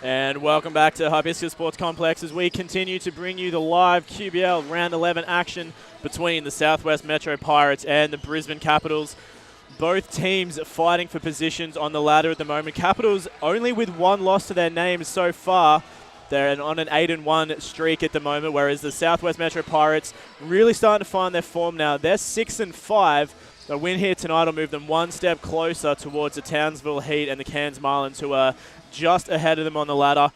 And welcome back to Hibiscus Sports Complex as we continue to bring you the live QBL Round 11 action between the Southwest Metro Pirates and the Brisbane Capitals. Both teams fighting for positions on the ladder at the moment. Capitals only with one loss to their names so far. They're on an 8-1 streak at the moment, whereas the Southwest Metro Pirates really starting to find their form now. They're 6-5. A win here tonight will move them one step closer towards the Townsville Heat and the Cairns Marlins, who are just ahead of them on the ladder.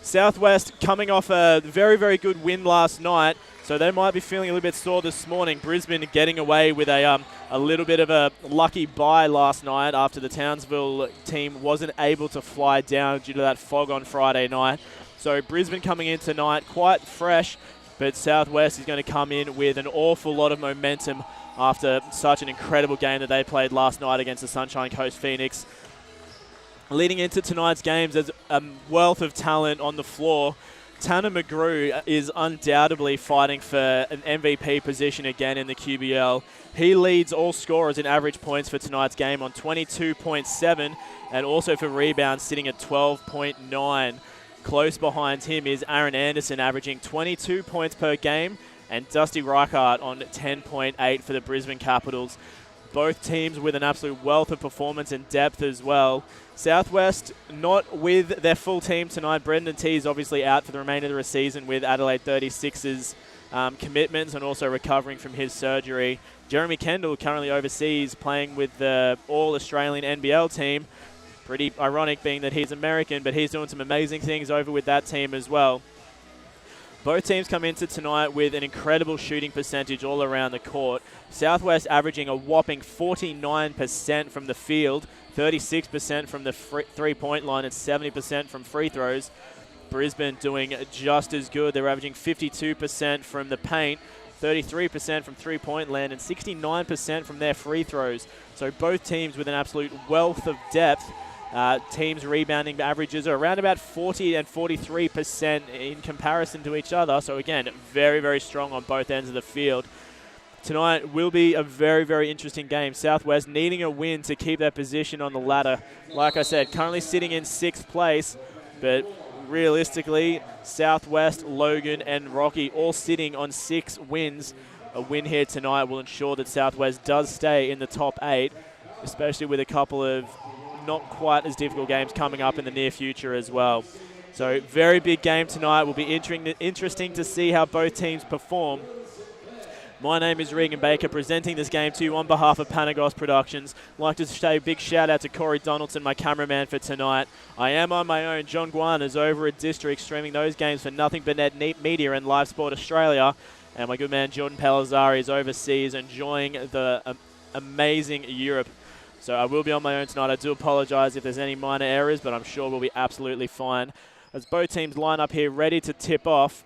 Southwest coming off a very, very good win last night, so they might be feeling a little bit sore this morning. Brisbane getting away with a little bit of a lucky bye last night after the Townsville team wasn't able to fly down due to that fog on Friday night. So Brisbane coming in tonight quite fresh, but Southwest is going to come in with an awful lot of momentum after such an incredible game that they played last night against the Sunshine Coast Phoenix. Leading into tonight's games, there's a wealth of talent on the floor. Tanner McGrew is undoubtedly fighting for an MVP position again in the QBL. He leads all scorers in average points for tonight's game on 22.7, and also for rebounds sitting at 12.9. Close behind him is Aaron Anderson, averaging 22 points per game, and Dusty Reichart on 10.8 for the Brisbane Capitals. Both teams with an absolute wealth of performance and depth as well. Southwest not with their full team tonight. Brendan T is obviously out for the remainder of the season with Adelaide 36's commitments and also recovering from his surgery. Jeremy Kendall currently overseas playing with the All-Australian NBL team. Pretty ironic being that he's American, but he's doing some amazing things over with that team as well. Both teams come into tonight with an incredible shooting percentage all around the court. Southwest averaging a whopping 49% from the field, 36% from the three-point line, and 70% from free throws. Brisbane doing just as good. They're averaging 52% from the paint, 33% from three-point land, and 69% from their free throws. So both teams with an absolute wealth of depth. Teams' rebounding averages are around about 40 and 43% in comparison to each other. So again, very, very strong on both ends of the field. Tonight will be a very, very interesting game. Southwest needing a win to keep their position on the ladder. Like I said, currently sitting in 6th place, but realistically, Southwest, Logan, and Rocky all sitting on 6 wins. A win here tonight will ensure that Southwest does stay in the top 8, especially with a couple of not quite as difficult games coming up in the near future as well. So very big game tonight. Will be interesting to see how both teams perform. My name is Regan Baker, presenting this game to you on behalf of Panagos Productions. I'd like to say a big shout out to Corey Donaldson, my cameraman for tonight. I am on my own. John Guan is over at District streaming those games for Nothing But Net Media and Live Sport Australia. And my good man Jordan Pelizzari is overseas enjoying the amazing Europe. So I will be on my own tonight. I do apologise if there's any minor errors, but I'm sure we'll be absolutely fine. As both teams line up here ready to tip off,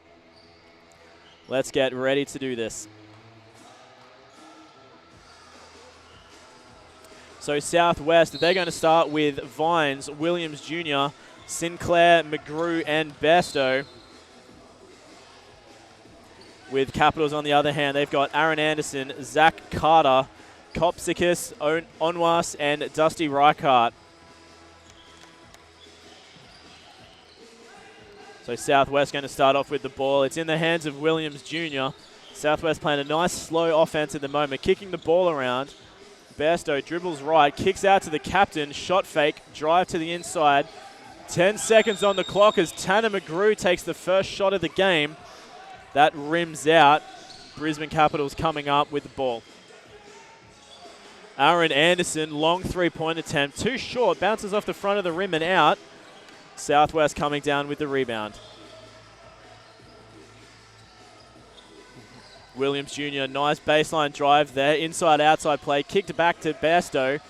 let's get ready to do this. So Southwest, they're going to start with Vines, Williams Jr., Sinclair, McGrew, and Besto. With Capitals on the other hand, they've got Aaron Anderson, Zach Carter, Kopsikis, Onwas, and Dusty Reichart. So Southwest going to start off with the ball. It's in the hands of Williams Jr. Southwest playing a nice slow offense at the moment, kicking the ball around. Besto dribbles right, kicks out to the captain, shot fake, drive to the inside. 10 seconds on the clock as Tanner McGrew takes the first shot of the game. That rims out. Brisbane Capitals coming up with the ball. Aaron Anderson, long three-point attempt, too short, bounces off the front of the rim and out. Southwest coming down with the rebound. Williams Jr., nice baseline drive there, inside-outside play, kicked back to Besto.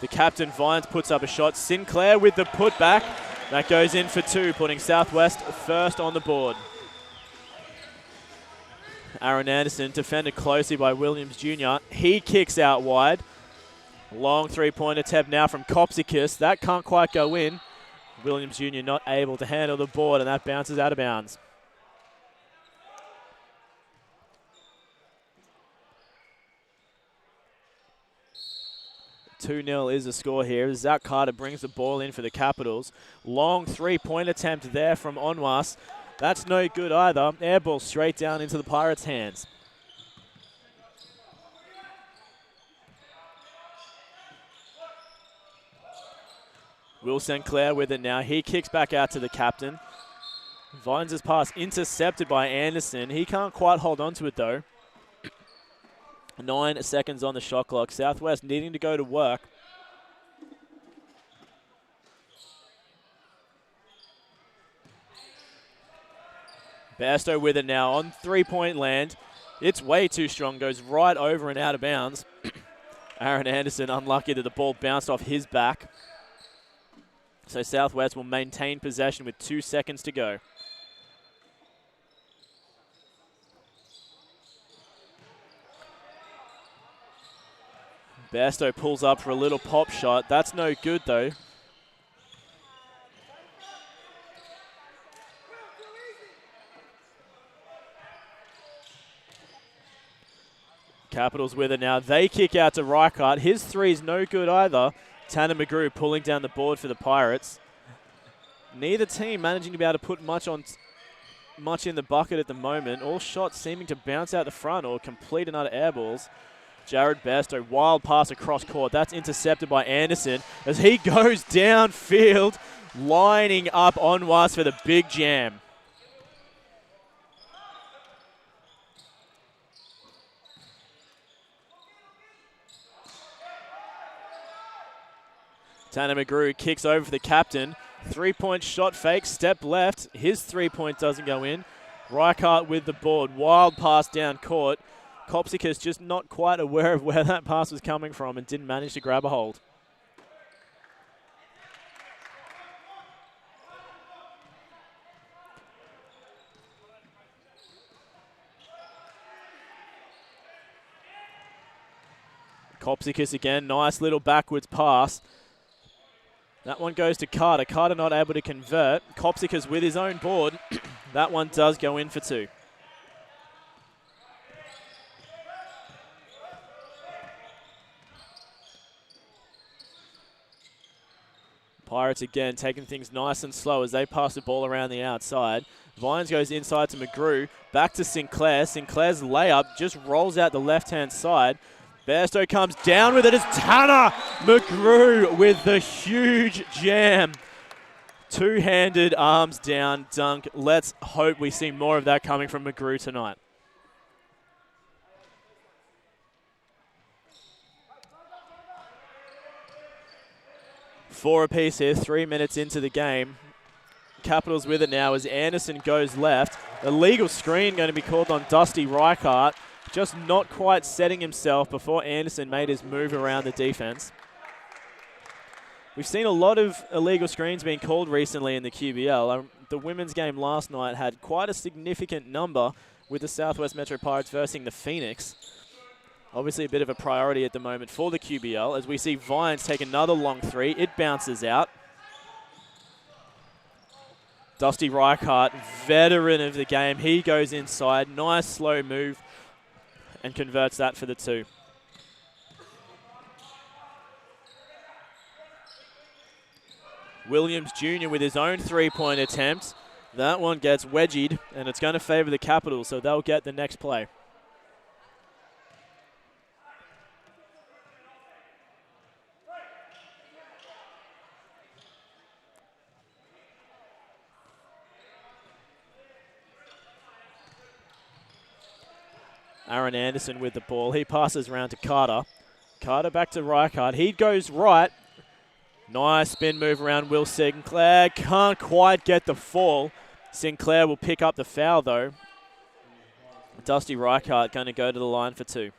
The captain, Vines, puts up a shot. Sinclair with the putback. That goes in for 2, putting Southwest first on the board. Aaron Anderson, defended closely by Williams Jr. He kicks out wide. Long three-point attempt now from Hibiscus. That can't quite go in. Williams Jr. not able to handle the board, and that bounces out of bounds. "2-0 is the score here. Zach Carter brings the ball in for the Capitals. Long three-point attempt there from Onwas. That's no good either. Air ball straight down into the Pirates' hands. Will St. Clair with it now. He kicks back out to the captain. Vines' pass intercepted by Anderson. He can't quite hold on to it though. 9 seconds on the shot clock. Southwest needing to go to work. Bairstow with it now on three-point land. It's way too strong. Goes right over and out of bounds. Aaron Anderson unlucky that the ball bounced off his back. So Southwest will maintain possession with 2 seconds to go. Bairstow pulls up for a little pop shot. That's no good though. Capitals with it now. They kick out to Reichert. His three's no good either. Tanner McGrew pulling down the board for the Pirates. Neither team managing to be able to put much in the bucket at the moment. All shots seeming to bounce out the front or complete another air balls. Jared Bairstow, wild pass across court. That's intercepted by Anderson as he goes downfield, lining up Onwas for the big jam. Tanner McGrew kicks over for the captain. Three-point shot fake, step left. His three-point doesn't go in. Reichert with the board. Wild pass down court. Hibiscus just not quite aware of where that pass was coming from and didn't manage to grab a hold. Hibiscus again, nice little backwards pass. That one goes to Carter. Carter not able to convert. Hibiscus with his own board. That one does go in for 2. Pirates again taking things nice and slow as they pass the ball around the outside. Vines goes inside to McGrew. Back to Sinclair. Sinclair's layup just rolls out the left-hand side. Bairstow comes down with it as Tanner McGrew with the huge jam. Two-handed arms down dunk. Let's hope we see more of that coming from McGrew tonight. Four apiece here, 3 minutes into the game. Capitals with it now as Anderson goes left. Illegal screen going to be called on Dusty Reichert. Just not quite setting himself before Anderson made his move around the defense. We've seen a lot of illegal screens being called recently in the QBL. The women's game last night had quite a significant number with the Southwest Metro Pirates versing the Phoenix. Obviously a bit of a priority at the moment for the QBL as we see Vines take another long three. It bounces out. Dusty Reichert, veteran of the game. He goes inside. Nice slow move and converts that for the 2. Williams Jr. with his own three-point attempt. That one gets wedgied, and it's going to favor the Capitals, so they'll get the next play. Aaron Anderson with the ball. He passes around to Carter. Carter back to Reichert. He goes right. Nice spin move around Will Sinclair. Can't quite get the fall. Sinclair will pick up the foul though. Dusty Reichert going to go to the line for 2.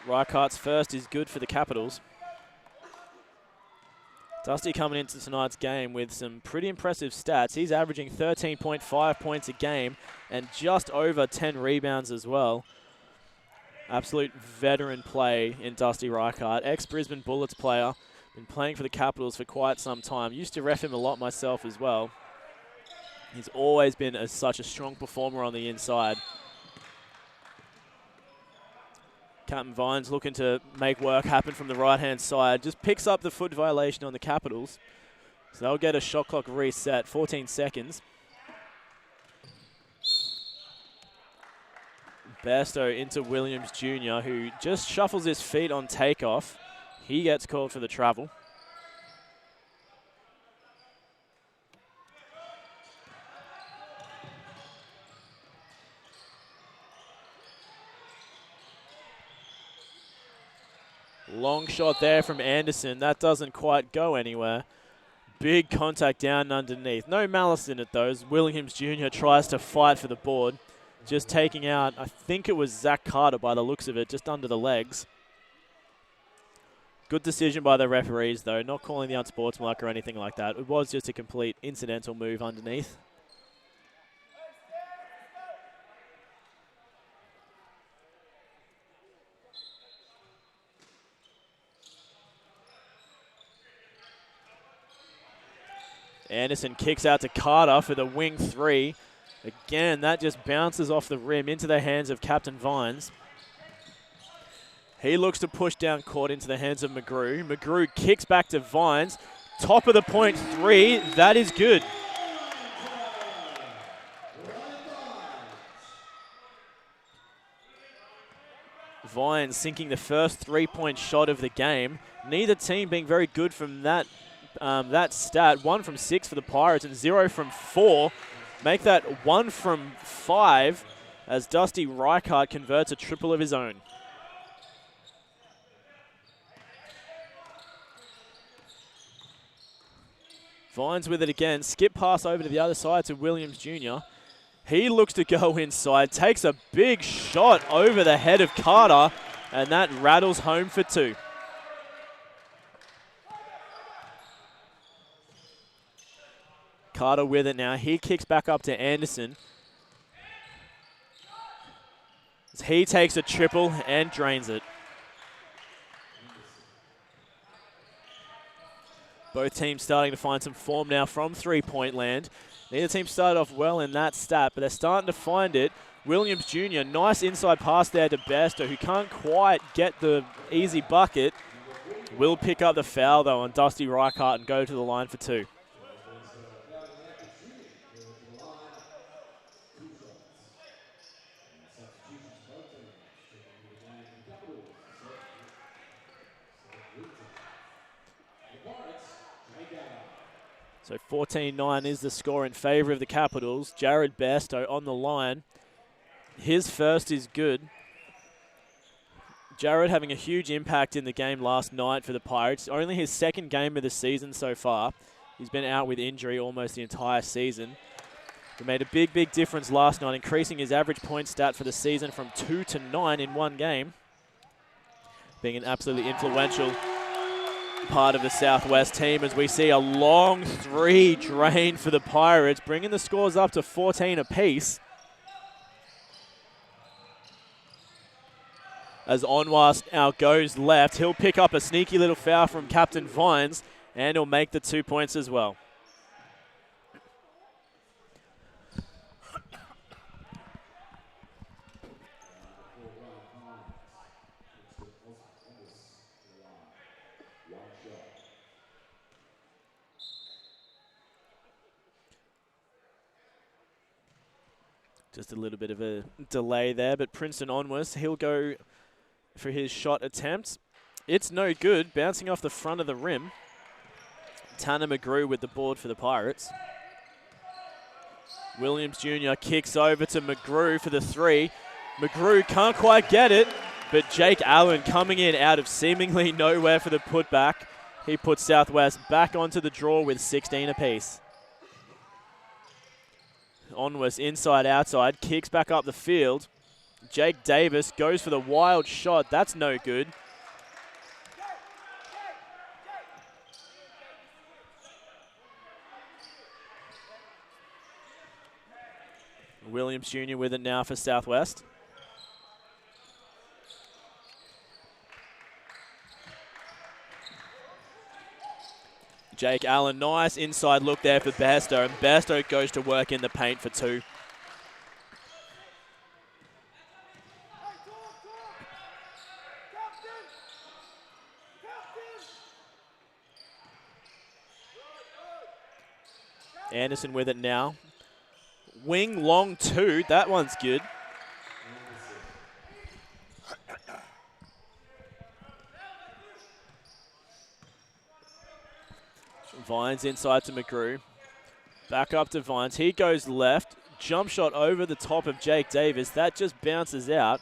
Reichardt's first is good for the Capitals. Dusty coming into tonight's game with some pretty impressive stats. He's averaging 13.5 points a game and just over 10 rebounds as well. Absolute veteran play in Dusty Reichard. Ex-Brisbane Bullets player. Been playing for the Capitals for quite some time. Used to ref him a lot myself as well. He's always been such a strong performer on the inside. Captain Vines looking to make work happen from the right-hand side. Just picks up the foot violation on the Capitals. So they'll get a shot clock reset, 14 seconds. Bairstow into Williams Jr., who just shuffles his feet on takeoff. He gets called for the travel. Long shot there from Anderson. That doesn't quite go anywhere. Big contact down underneath. No malice in it, though, as Williams Jr. tries to fight for the board. Just taking out, I think it was Zach Carter by the looks of it, just under the legs. Good decision by the referees, though. Not calling the unsportsmanlike or anything like that. It was just a complete incidental move underneath. Anderson kicks out to Carter for the wing three. Again, that just bounces off the rim into the hands of Captain Vines. He looks to push down court into the hands of McGrew. McGrew kicks back to Vines. Top of the point three. That is good. Vines sinking the first three-point shot of the game. Neither team being very good from that stat. 1 from 6 for the Pirates and 0 from 4. Make that 1 from 5 as Dusty Reichard converts a triple of his own. Vines with it again. Skip pass over to the other side to Williams Jr. He looks to go inside. Takes a big shot over the head of Carter, and that rattles home for 2. Carter with it now. He kicks back up to Anderson. He takes a triple and drains it. Both teams starting to find some form now from three-point land. Neither team started off well in that stat, but they're starting to find it. Williams Jr., nice inside pass there to Bairstow, who can't quite get the easy bucket. Will pick up the foul, though, on Dusty Reichard and go to the line for 2. So 14-9 is the score in favour of the Capitals. Jared Bairstow on the line. His first is good. Jared having a huge impact in the game last night for the Pirates. Only his second game of the season so far. He's been out with injury almost the entire season. He made a big, big difference last night, increasing his average point stat for the season from 2 to 9 in one game. Being an absolutely influential part of the Southwest team as we see a long three drain for the Pirates, bringing the scores up to 14 apiece. As Onwas now goes left, he'll pick up a sneaky little foul from Captain Vines and he'll make the 2 points as well. Just a little bit of a delay there, but Princeton Onwas, he'll go for his shot attempt. It's no good, bouncing off the front of the rim. Tanner McGrew with the board for the Pirates. Williams Jr. kicks over to McGrew for the three. McGrew can't quite get it, but Jake Allen coming in out of seemingly nowhere for the putback. He puts Southwest back onto the draw with 16 apiece. Onwas inside, outside, kicks back up the field. Jake Davis goes for the wild shot. That's no good. Williams Jr. with it now for Southwest. Jake Allen, nice inside look there for Bairstow, and Bairstow goes to work in the paint for 2. Anderson with it now. Wing long 2, that one's good. Vines inside to McGrew. Back up to Vines. He goes left. Jump shot over the top of Jake Davis. That just bounces out.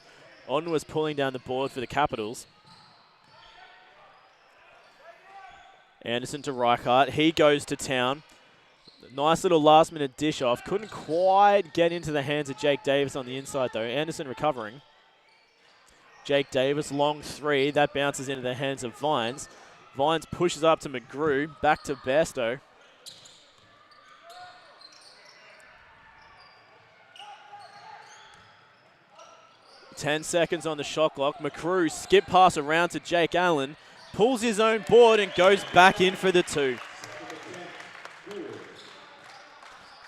Onwas pulling down the board for the Capitals. Anderson to Reichart. He goes to town. Nice little last-minute dish off. Couldn't quite get into the hands of Jake Davis on the inside, though. Anderson recovering. Jake Davis, long 3. That bounces into the hands of Vines. Vines pushes up to McGrew. Back to Bairstow. Ten seconds on the shot clock. McGrew skip pass around to Jake Allen. Pulls his own board and goes back in for the 2.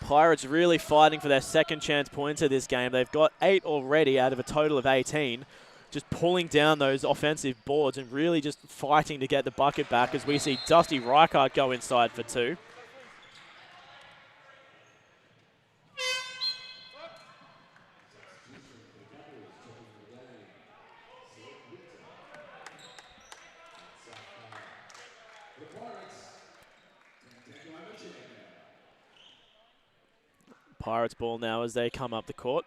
Pirates really fighting for their second chance points of this game. They've got 8 already out of a total of 18. Just pulling down those offensive boards and really just fighting to get the bucket back as we see Dusty Reichart go inside for 2. Pirates ball now as they come up the court.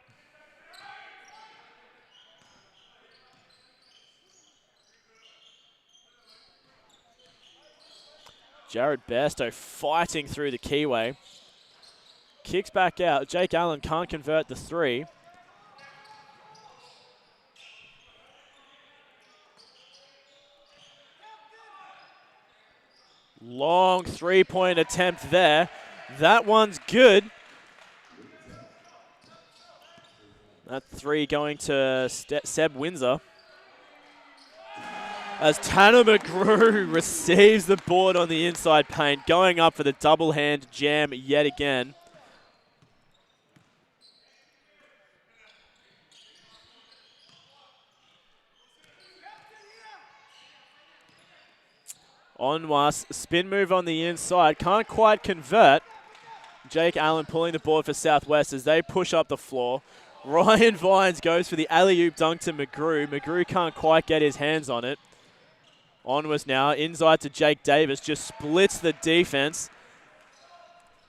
Jared Bairstow fighting through the keyway. Kicks back out. Jake Allen can't convert the 3. Long 3-point attempt there. That one's good. That 3 going to Seb Windsor. As Tanner McGrew receives the board on the inside paint, going up for the double hand jam yet again. Onwas, spin move on the inside, can't quite convert. Jake Allen pulling the board for Southwest as they push up the floor. Ryan Vines goes for the alley-oop dunk to McGrew. McGrew can't quite get his hands on it. Onwas now, inside to Jake Davis, just splits the defense.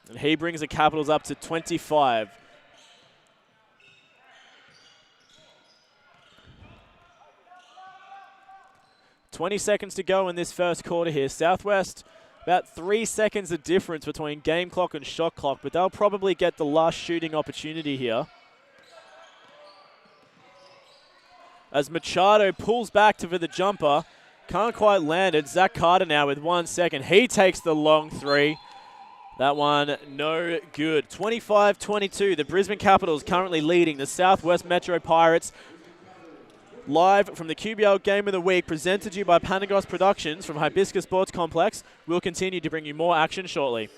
And he brings the Capitals up to 25. "20 seconds to go in this first quarter here. Southwest, about 3 seconds of difference between game clock and shot clock, but they'll probably get the last shooting opportunity here. As Machado pulls back for the jumper. Can't quite land it. Zach Carter now with 1 second. He takes the long 3. That one no good. 25-22. The Brisbane Capitals currently leading the Southwest Metro Pirates. Live from the QBL Game of the Week, presented to you by Panagos Productions from Hibiscus Sports Complex. We'll continue to bring you more action shortly.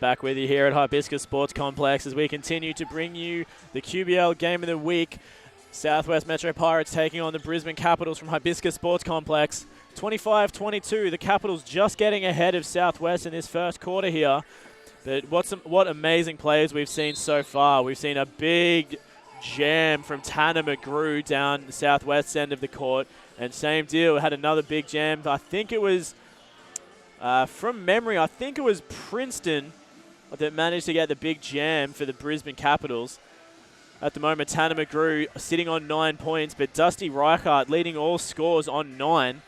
Back with you here at Hibiscus Sports Complex as we continue to bring you the QBL Game of the Week. Southwest Metro Pirates taking on the Brisbane Capitals from Hibiscus Sports Complex. 25-22, the Capitals just getting ahead of Southwest in this first quarter here. But what amazing plays we've seen so far. We've seen a big jam from Tanner McGrew down the southwest end of the court. And same deal, had another big jam. I think it was, from memory, I think it was Princeton that managed to get the big jam for the Brisbane Capitals. At the moment, Tanner McGrew sitting on 9 points, but Dusty Reichart leading all scores on 9.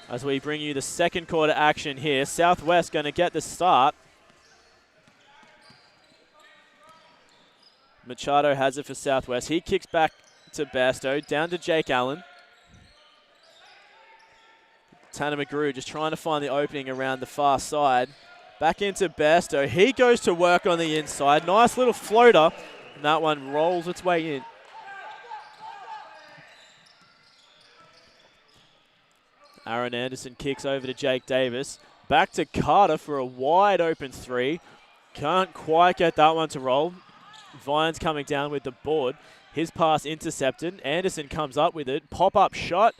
As we bring you the second quarter action here, Southwest going to get the start. Machado has it for Southwest. He kicks back to Basto, down to Jake Allen. Tanner McGrew just trying to find the opening around the far side. Back into Basto. He goes to work on the inside. Nice little floater. And that one rolls its way in. Aaron Anderson kicks over to Jake Davis. Back to Carter for a wide open three. Can't quite get that one to roll. Vines coming down with the board. His pass intercepted. Anderson comes up with it. Pop-up shot.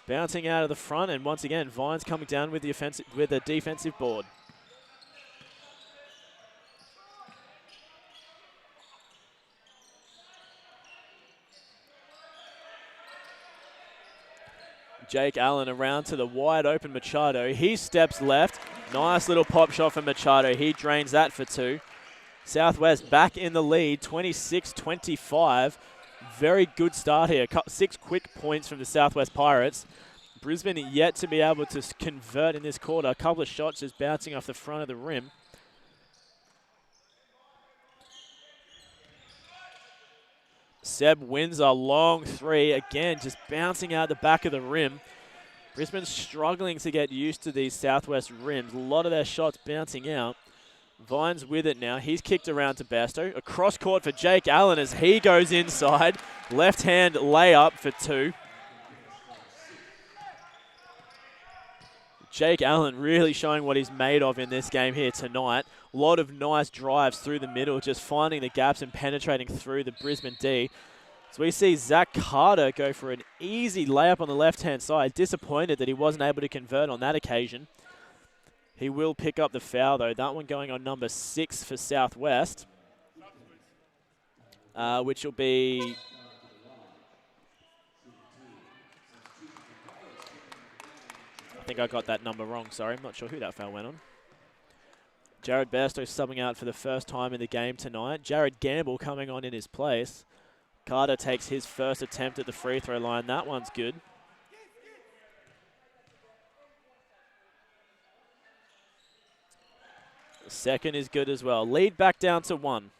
Bouncing out of the front. And once again, Vines coming down with the defensive board. Jake Allen around to the wide open Machado. He steps left. Nice little pop shot from Machado. He drains that for 2. Southwest back in the lead, 26-25. Very good start here. 6 quick points from the Southwest Pirates. Brisbane yet to be able to convert in this quarter. A couple of shots just bouncing off the front of the rim. Seb wins a long 3. Again, just bouncing out the back of the rim. Brisbane's struggling to get used to these Southwest rims. A lot of their shots bouncing out. Vines with it now. He's kicked around to Basto. Across court for Jake Allen as he goes inside. Left hand layup for 2. Jake Allen really showing what he's made of in this game here tonight. A lot of nice drives through the middle, just finding the gaps and penetrating through the Brisbane D. So we see Zach Carter go for an easy layup on the left-hand side. Disappointed that he wasn't able to convert on that occasion. He will pick up the foul, though. That one going on number 6 for Southwest, which will be... I think I got that number wrong, sorry. I'm not sure who that foul went on. Jared Basto subbing out for the first time in the game tonight. Jared Gamble coming on in his place. Carter takes his first attempt at the free throw line. That one's good. The second is good as well. Lead back down to 1.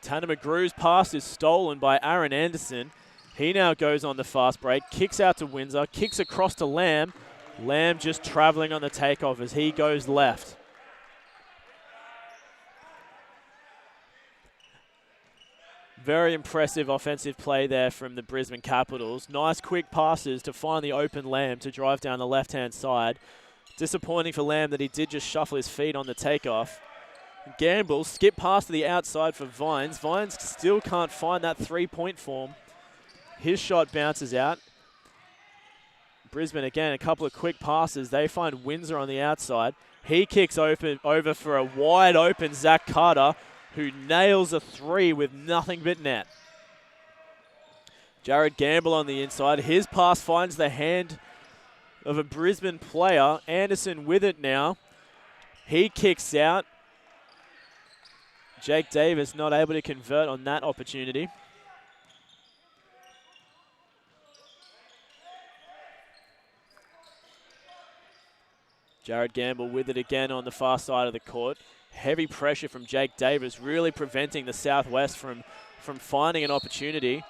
Tanner McGrew's pass is stolen by Aaron Anderson. He now goes on the fast break, kicks out to Windsor, kicks across to Lamb. Lamb just traveling on the takeoff as he goes left. Very impressive offensive play there from the Brisbane Capitals. Nice quick passes to find the open Lamb to drive down the left-hand side. Disappointing for Lamb that he did just shuffle his feet on the takeoff. Gamble, skip past to the outside for Vines. Vines still can't find that three-point form. His shot bounces out. Brisbane, again, a couple of quick passes. They find Windsor on the outside. He kicks over for a wide-open Zach Carter, who nails a 3 with nothing but net. Jared Gamble on the inside. His pass finds the hand of a Brisbane player. Anderson with it now. He kicks out. Jake Davis not able to convert on that opportunity. Jared Gamble with it again on the far side of the court. Heavy pressure from Jake Davis, really preventing the Southwest from finding an opportunity.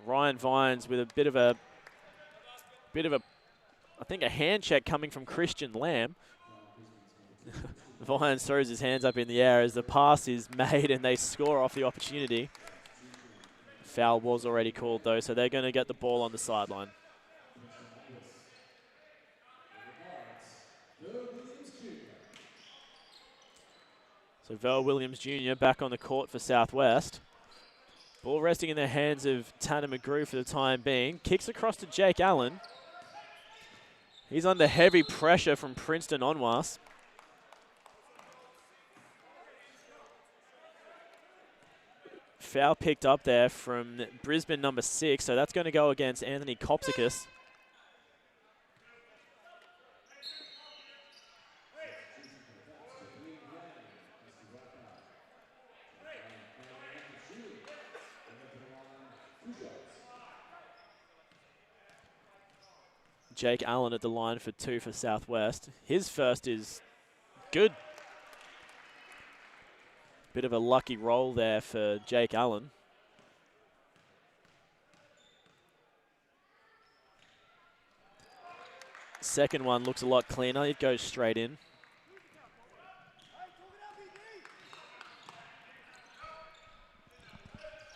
Ryan Vines with a bit of a, I think a hand check coming from Christian Lamb. Vines throws his hands up in the air as the pass is made and they score off the opportunity. Foul was already called, though, so they're going to get the ball on the sideline. So Vel Williams Jr. back on the court for Southwest. Ball resting in the hands of Tanner McGrew for the time being. Kicks across to Jake Allen. He's under heavy pressure from Princeton Onwas. Foul picked up there from Brisbane number 6, so that's going to go against Anthony Kopsicus. Jake Allen at the line for 2 for Southwest. His first is good. Bit of a lucky roll there for Jake Allen. Second one looks a lot cleaner. It goes straight in.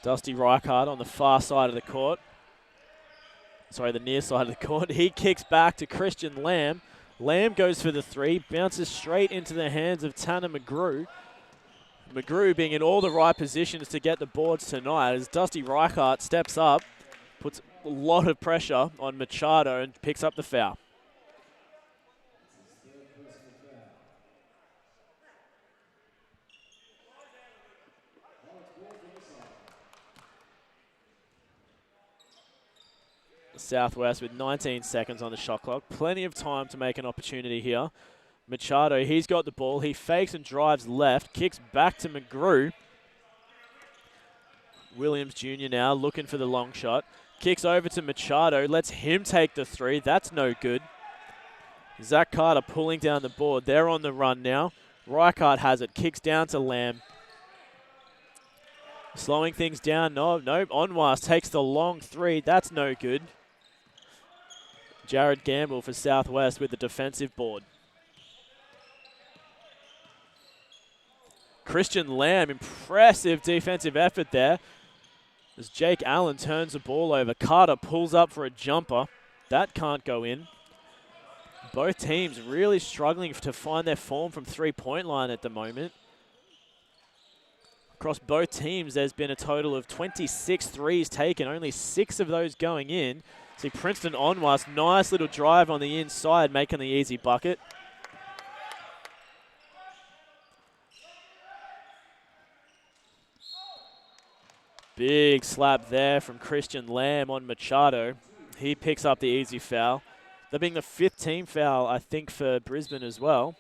Dusty Reichard on the far side of the court. Sorry, the near side of the court. He kicks back to Christian Lamb. Lamb goes for the 3, bounces straight into the hands of Tanner McGrew. McGrew being in all the right positions to get the boards tonight as Dusty Reichart steps up, puts a lot of pressure on Machado and picks up the foul. Southwest with 19 seconds on the shot clock. Plenty of time to make an opportunity here. Machado, he's got the ball. He fakes and drives left. Kicks back to McGrew. Williams Jr. now looking for the long shot. Kicks over to Machado. Lets him take the 3. That's no good. Zach Carter pulling down the board. They're on the run now. Reichart has it. Kicks down to Lamb. Slowing things down. No. Onwas takes the long 3. That's no good. Jared Gamble for Southwest with the defensive board. Christian Lamb, impressive defensive effort there. As Jake Allen turns the ball over. Carter pulls up for a jumper. That can't go in. Both teams really struggling to find their form from three-point line at the moment. Across both teams, there's been a total of 26 threes taken, only 6 of those going in. See Princeton Onwas, nice little drive on the inside, making the easy bucket. Big slap there from Christian Lamb on Machado. He picks up the easy foul. That being the 5th team foul, I think, for Brisbane as well.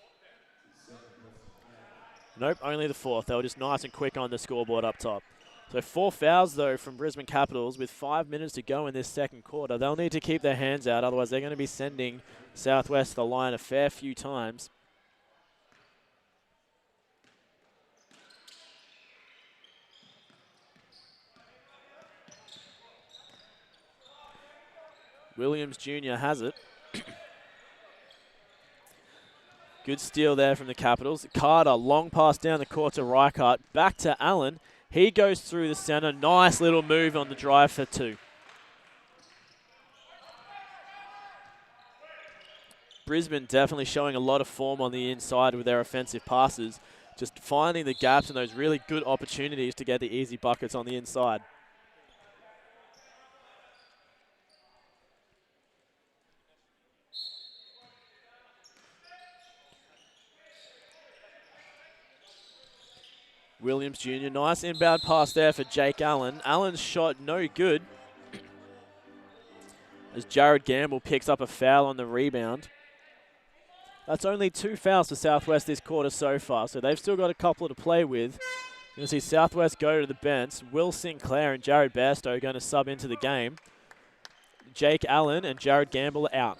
Nope, only the 4th. They were just nice and quick on the scoreboard up top. So 4 fouls, though, from Brisbane Capitals with 5 minutes to go in this second quarter. They'll need to keep their hands out, otherwise they're going to be sending Southwest to the line a fair few times. Williams Jr. has it. Good steal there from the Capitals. Carter, long pass down the court to Reichart. Back to Allen. He goes through the center. Nice little move on the drive for 2. Brisbane definitely showing a lot of form on the inside with their offensive passes. Just finding the gaps and those really good opportunities to get the easy buckets on the inside. Williams Jr., nice inbound pass there for Jake Allen. Allen's shot no good. As Jared Gamble picks up a foul on the rebound. That's only 2 fouls for Southwest this quarter so far, so they've still got a couple to play with. You're going to see Southwest go to the bench. Will Sinclair and Jared Bairstow are going to sub into the game. Jake Allen and Jared Gamble out.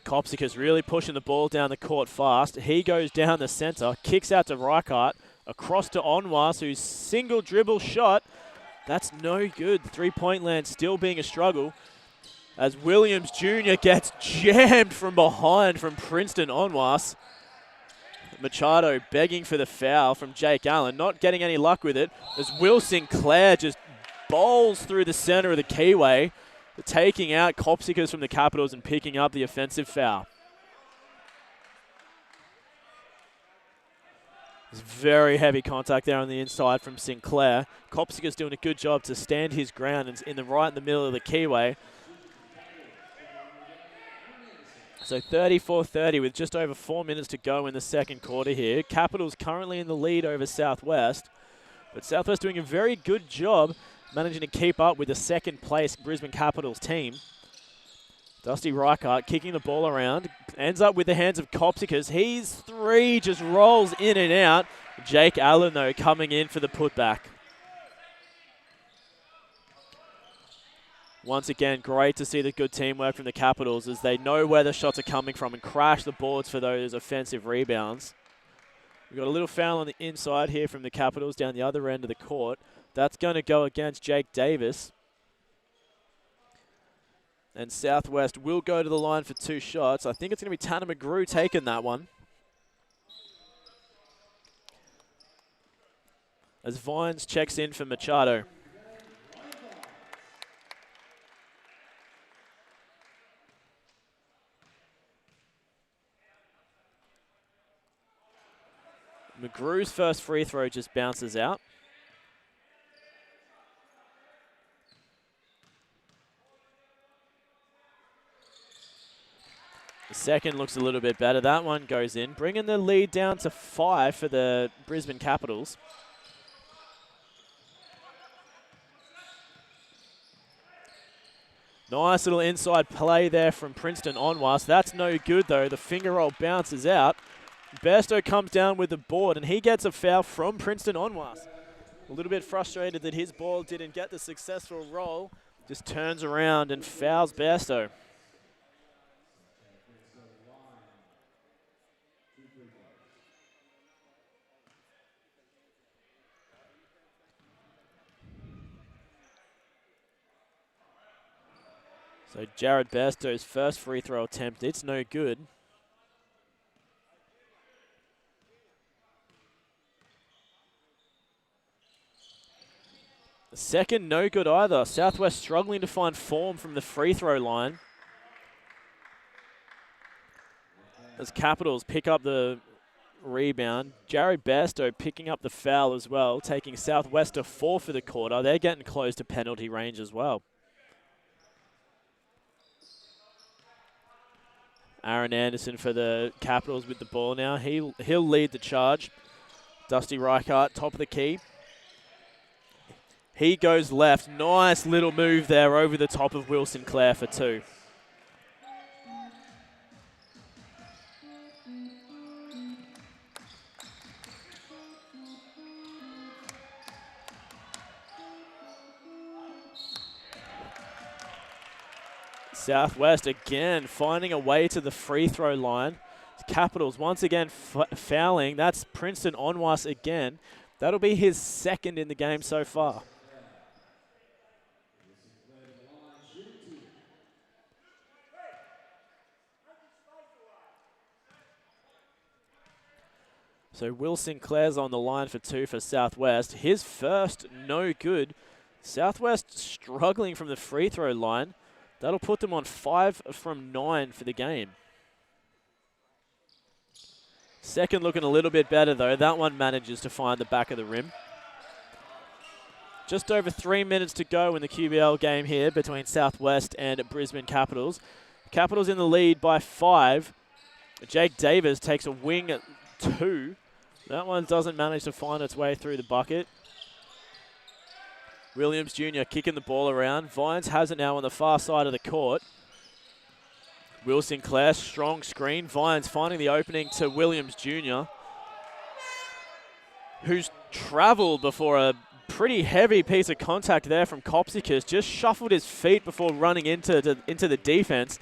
Kopsicus really pushing the ball down the court fast. He goes down the center, kicks out to Reichart, across to Onwas, whose single dribble shot. That's no good. 3-point land still being a struggle. as Williams Jr. gets jammed from behind from Princeton Onwas. Machado begging for the foul from Jake Allen, not getting any luck with it, as Will Sinclair just bowls through the center of the keyway, taking out Copsicus from the Capitals and picking up the offensive foul. There's very heavy contact there on the inside from Sinclair. Copsicus doing a good job to stand his ground and in the middle of the keyway. So 34-30 with just over 4 minutes to go in the second quarter here. Capitals currently in the lead over Southwest, but Southwest doing a very good job managing to keep up with the second place Brisbane Capitals team. Dusty Reichart kicking the ball around, ends up with the hands of Copsicus. His three just rolls in and out. Jake Allen, though, coming in for the putback. Once again, great to see the good teamwork from the Capitals as they know where the shots are coming from and crash the boards for those offensive rebounds. We've got a little foul on the inside here from the Capitals down the other end of the court. That's going to go against Jake Davis. And Southwest will go to the line for 2 shots. I think it's going to be Tanner McGrew taking that one. As Vines checks in for Machado. McGrew's first free throw just bounces out. The second looks a little bit better. That one goes in, bringing the lead down to 5 for the Brisbane Capitals. Nice little inside play there from Princeton Onwas. That's no good, though. The finger roll bounces out. Bairstow comes down with the board, and he gets a foul from Princeton Onwas. A little bit frustrated that his ball didn't get the successful roll. Just turns around and fouls Bairstow. So Jared Bairstow's first free throw attempt, it's no good. The second, no good either. Southwest struggling to find form from the free throw line. As Capitals pick up the rebound. Jared Bairstow picking up the foul as well, taking Southwest to 4 for the quarter. They're getting close to penalty range as well. Aaron Anderson for the Capitals with the ball now. He'll lead the charge. Dusty Reichart, top of the key. He goes left. Nice little move there over the top of Will Sinclair for 2. Southwest again finding a way to the free throw line. Capitals once again fouling. That's Princeton Onwas again. That'll be his second in the game so far. So Will Sinclair's on the line for 2 for Southwest. His first, no good. Southwest struggling from the free throw line. That'll put them on 5 from 9 for the game. Second looking a little bit better though. That one manages to find the back of the rim. Just over 3 minutes to go in the QBL game here between Southwest and Brisbane Capitals. Capitals in the lead by 5. Jake Davis takes a wing at 2. That one doesn't manage to find its way through the bucket. Williams Jr. kicking the ball around. Vines has it now on the far side of the court. Will Sinclair, strong screen. Vines finding the opening to Williams Jr., who's travelled before a pretty heavy piece of contact there from Copsicus. Just shuffled his feet before running into the defense.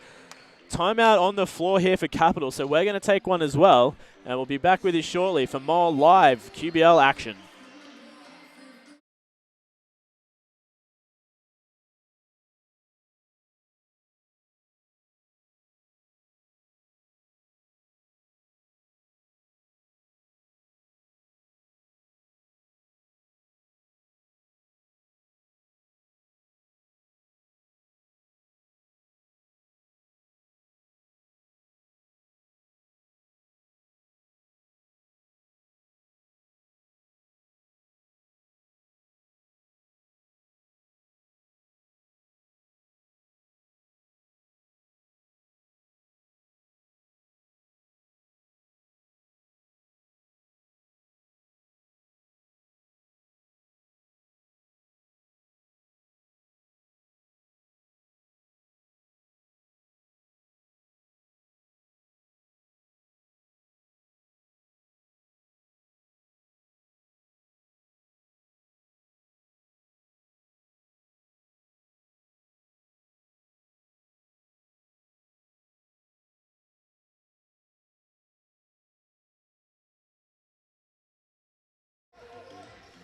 Timeout on the floor here for Capitals, so we're going to take one as well. And we'll be back with you shortly for more live QBL action.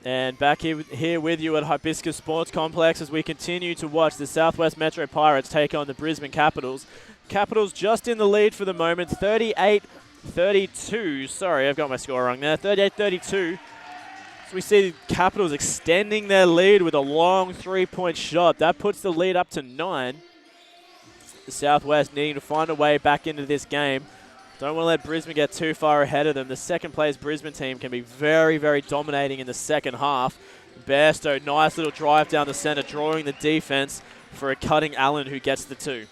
And back here with you at Hibiscus Sports Complex as we continue to watch the Southwest Metro Pirates take on the Brisbane Capitals. Capitals just in the lead for the moment, 38-32. Sorry, I've got my score wrong there. 38-32. So we see the Capitals extending their lead with a long three-point shot. That puts the lead up to 9. The Southwest needing to find a way back into this game. Don't want to let Brisbane get too far ahead of them. The second-place Brisbane team can be very, very dominating in the second half. Bairstow, nice little drive down the center, drawing the defense for a cutting Allen who gets the 2.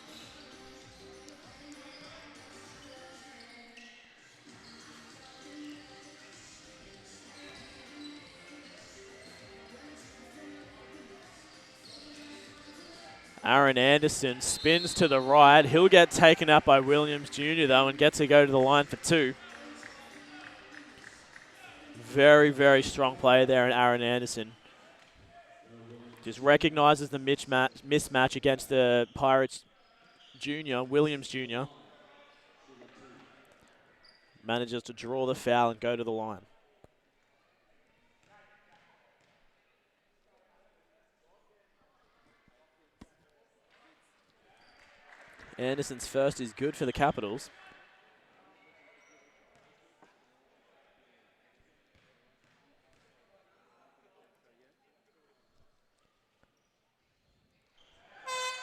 Aaron Anderson spins to the right. He'll get taken up by Williams Jr. though and get to go to the line for 2. Very, very strong play there in Aaron Anderson. Just recognizes the mismatch against the Pirates Jr., Williams Jr. Manages to draw the foul and go to the line. Anderson's first is good for the Capitals.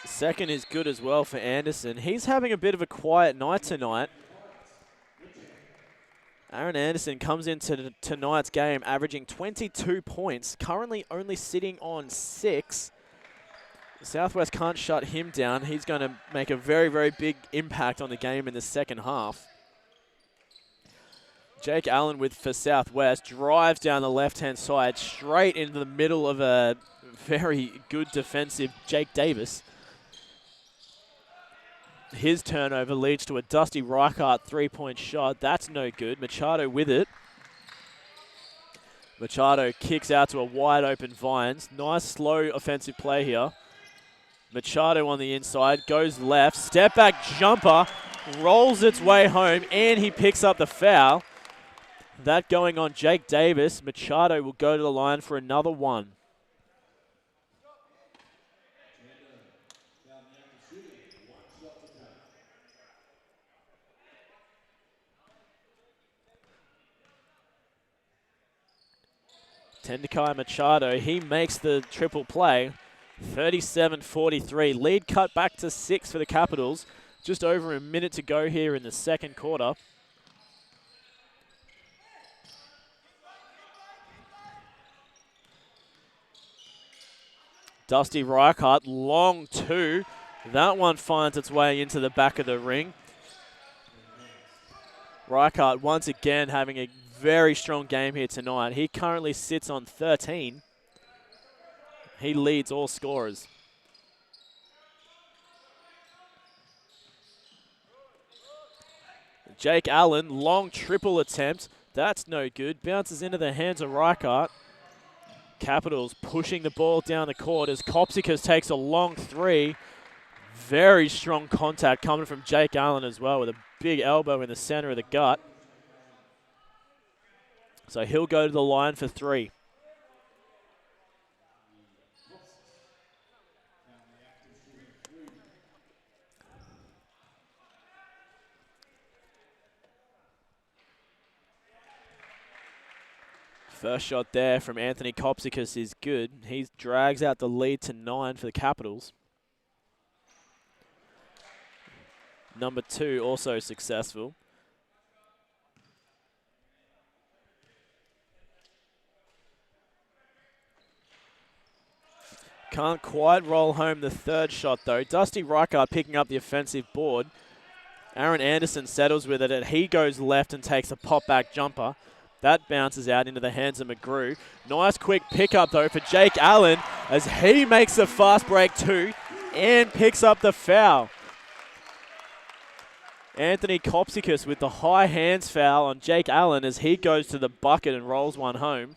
Second is good as well for Anderson. He's having a bit of a quiet night tonight. Aaron Anderson comes into tonight's game averaging 22 points, currently only sitting on 6. Southwest can't shut him down. He's going to make a very, very big impact on the game in the second half. Jake Allen for Southwest drives down the left-hand side straight into the middle of a very good defensive Jake Davis. His turnover leads to a Dusty Reichart three-point shot. That's no good. Machado with it. Machado kicks out to a wide-open Vines. Nice, slow offensive play here. Machado on the inside, goes left, step back jumper, rolls its way home, and he picks up the foul. That going on Jake Davis. Machado will go to the line for another 1. Tendakai Machado, he makes the triple play. 37-43. Lead cut back to 6 for the Capitals. Just over a minute to go here in the second quarter. Dusty Reichart, long 2. That one finds its way into the back of the ring. Reichart once again having a very strong game here tonight. He currently sits on 13. He leads all scorers. Jake Allen, long triple attempt. That's no good. Bounces into the hands of Reichart. Capitals pushing the ball down the court as Hibiscus takes a long 3. Very strong contact coming from Jake Allen as well with a big elbow in the center of the gut. So he'll go to the line for 3. First shot there from Anthony Hibiscus is good. He drags out the lead to 9 for the Capitals. Number 2 also successful. Can't quite roll home the third shot though. Dusty Reichart picking up the offensive board. Aaron Anderson settles with it and he goes left and takes a pop-back jumper. That bounces out into the hands of McGrew. Nice quick pickup though for Jake Allen as he makes a fast break 2 and picks up the foul. Anthony Hibiscus with the high hands foul on Jake Allen as he goes to the bucket and rolls one home.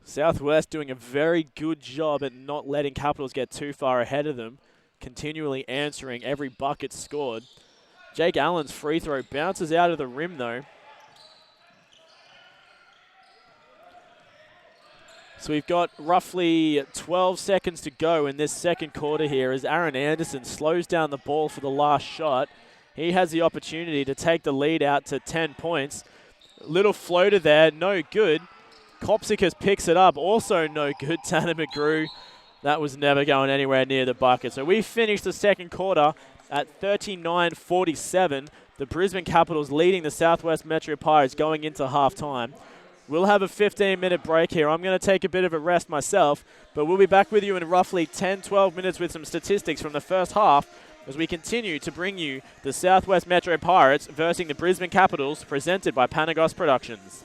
Southwest doing a very good job at not letting Capitals get too far ahead of them, continually answering every bucket scored. Jake Allen's free throw bounces out of the rim though. So we've got roughly 12 seconds to go in this second quarter here as Aaron Anderson slows down the ball for the last shot. He has the opportunity to take the lead out to 10 points. Little floater there, no good. Copsicus picks it up, also no good. Tanner McGrew, that was never going anywhere near the bucket. So we finished the second quarter at 39-47. The Brisbane Capitals leading the Southwest Metro Pirates going into halftime. We'll have a 15-minute break here. I'm going to take a bit of a rest myself, but we'll be back with you in roughly 10-12 minutes with some statistics from the first half as we continue to bring you the Southwest Metro Pirates versus the Brisbane Capitals, presented by Panagos Productions.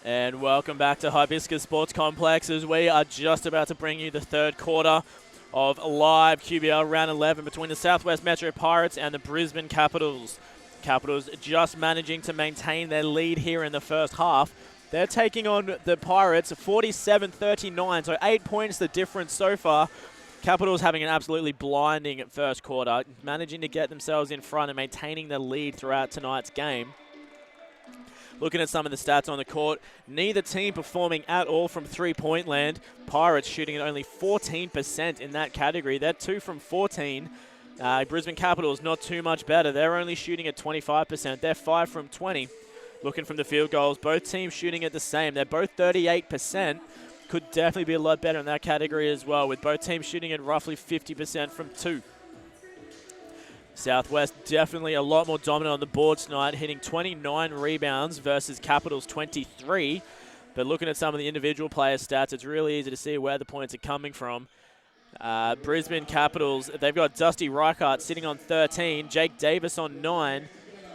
And welcome back to Hibiscus Sports Complex as we are just about to bring you the third quarter of live QBL round 11 between the Southwest Metro Pirates and the Brisbane Capitals. Capitals just managing to maintain their lead here in the first half. They're taking on the Pirates 47-39, so 8 points the difference so far. Capitals having an absolutely blinding first quarter, managing to get themselves in front and maintaining the lead throughout tonight's game. Looking at some of the stats on the court, neither team performing at all from three-point land. Pirates shooting at only 14% in that category. They're 2 from 14. Brisbane Capitals not too much better. They're only shooting at 25%. They're 5 from 20. Looking from the field goals, both teams shooting at the same. They're both 38%. Could definitely be a lot better in that category as well, with both teams shooting at roughly 50% from 2. Southwest definitely a lot more dominant on the board tonight, hitting 29 rebounds versus Capitals 23. But looking at some of the individual player stats, it's really easy to see where the points are coming from. Brisbane Capitals, they've got Dusty Reichart sitting on 13, Jake Davis on 9,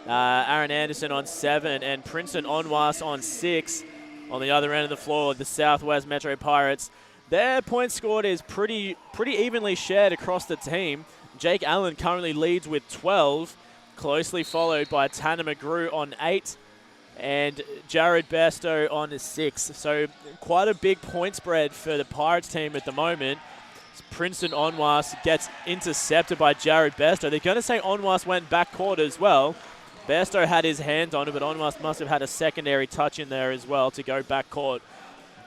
Aaron Anderson on 7, and Princeton Onwas on 6. On the other end of the floor, the Southwest Metro Pirates, their points scored is pretty evenly shared across the team. Jake Allen currently leads with 12, closely followed by Tanner McGrew on 8 and Jared Bairstow on 6. So quite a big point spread for the Pirates team at the moment. Princeton Onwas gets intercepted by Jared Bairstow. They're going to say Onwas went backcourt as well. Bairstow had his hand on it, but Onwas must have had a secondary touch in there as well to go backcourt.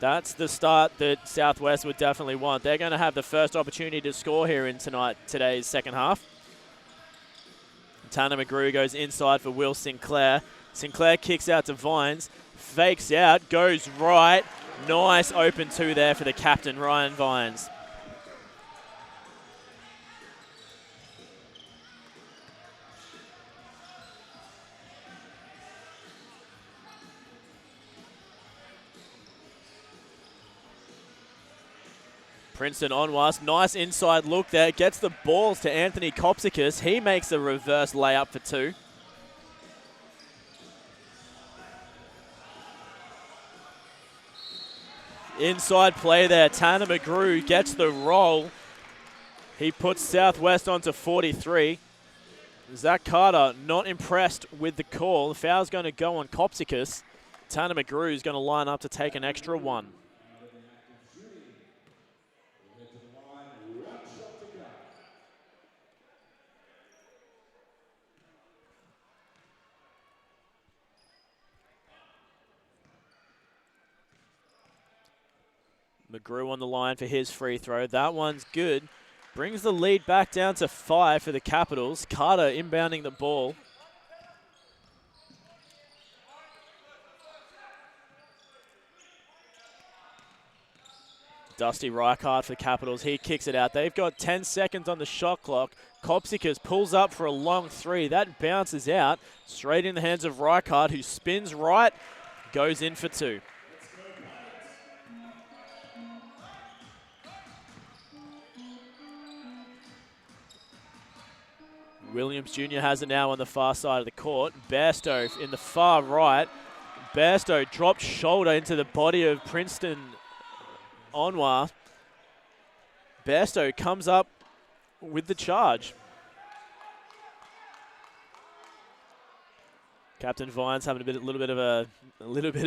That's the start that Southwest would definitely want. They're going to have the first opportunity to score here in today's second half. Tanner McGrew goes inside for Will Sinclair. Sinclair kicks out to Vines, fakes out, goes right. Nice open 2 there for the captain, Ryan Vines. Princeton Onwas, nice inside look there. Gets the balls to Anthony Kopsicus. He makes a reverse layup for 2. Inside play there. Tanner McGrew gets the roll. He puts Southwest onto 43. Zach Carter not impressed with the call. The foul's going to go on Kopsicus. Tanner McGrew is going to line up to take an extra 1. McGrew on the line for his free throw. That one's good. Brings the lead back down to 5 for the Capitals. Carter inbounding the ball. Dusty Reichart for the Capitals. He kicks it out. They've got 10 seconds on the shot clock. Kopsicus pulls up for a long 3. That bounces out straight in the hands of Reichart, who spins right, goes in for 2. Williams Jr. has it now on the far side of the court. Bairstow in the far right. Bairstow dropped shoulder into the body of Princeton Onwa. Bairstow comes up with the charge. Captain Vines having a little bit of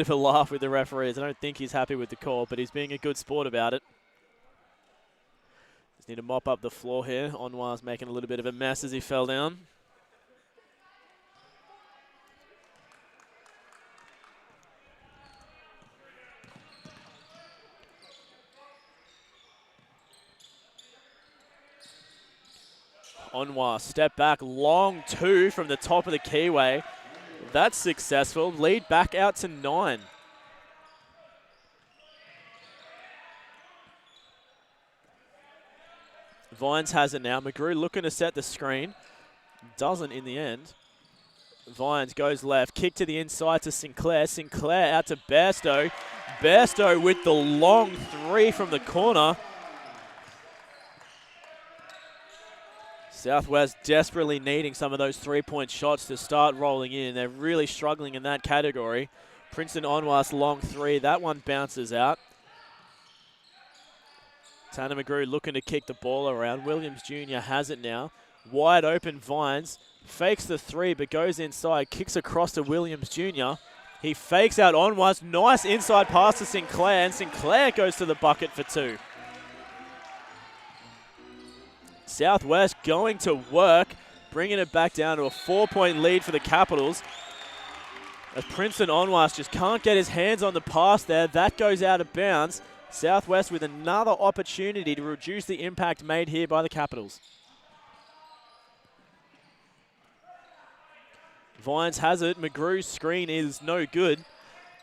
a laugh with the referees. I don't think he's happy with the call, but he's being a good sport about it. Just need to mop up the floor here. Onwa's making a little bit of a mess as he fell down. Onwa, step back, long 2 from the top of the keyway. That's successful. Lead back out to 9. Vines has it now. McGrew looking to set the screen. Doesn't in the end. Vines goes left. Kick to the inside to Sinclair. Sinclair out to Bairstow. Bairstow with the long 3 from the corner. Southwest desperately needing some of those 3-point shots to start rolling in. They're really struggling in that category. Princeton Onwas long three. That one bounces out. Tanner McGrew looking to kick the ball around. Williams Jr. has it now. Wide open Vines. Fakes the three but goes inside. Kicks across to Williams Jr. He fakes out Onwas. Nice inside pass to Sinclair. And Sinclair goes to the bucket for two. Southwest going to work. Bringing it back down to a 4-point lead for the Capitals. As Princeton Onwas just can't get his hands on the pass there. That goes out of bounds. Southwest with another opportunity to reduce the impact made here by the Capitals. Vines has it. McGrew's screen is no good.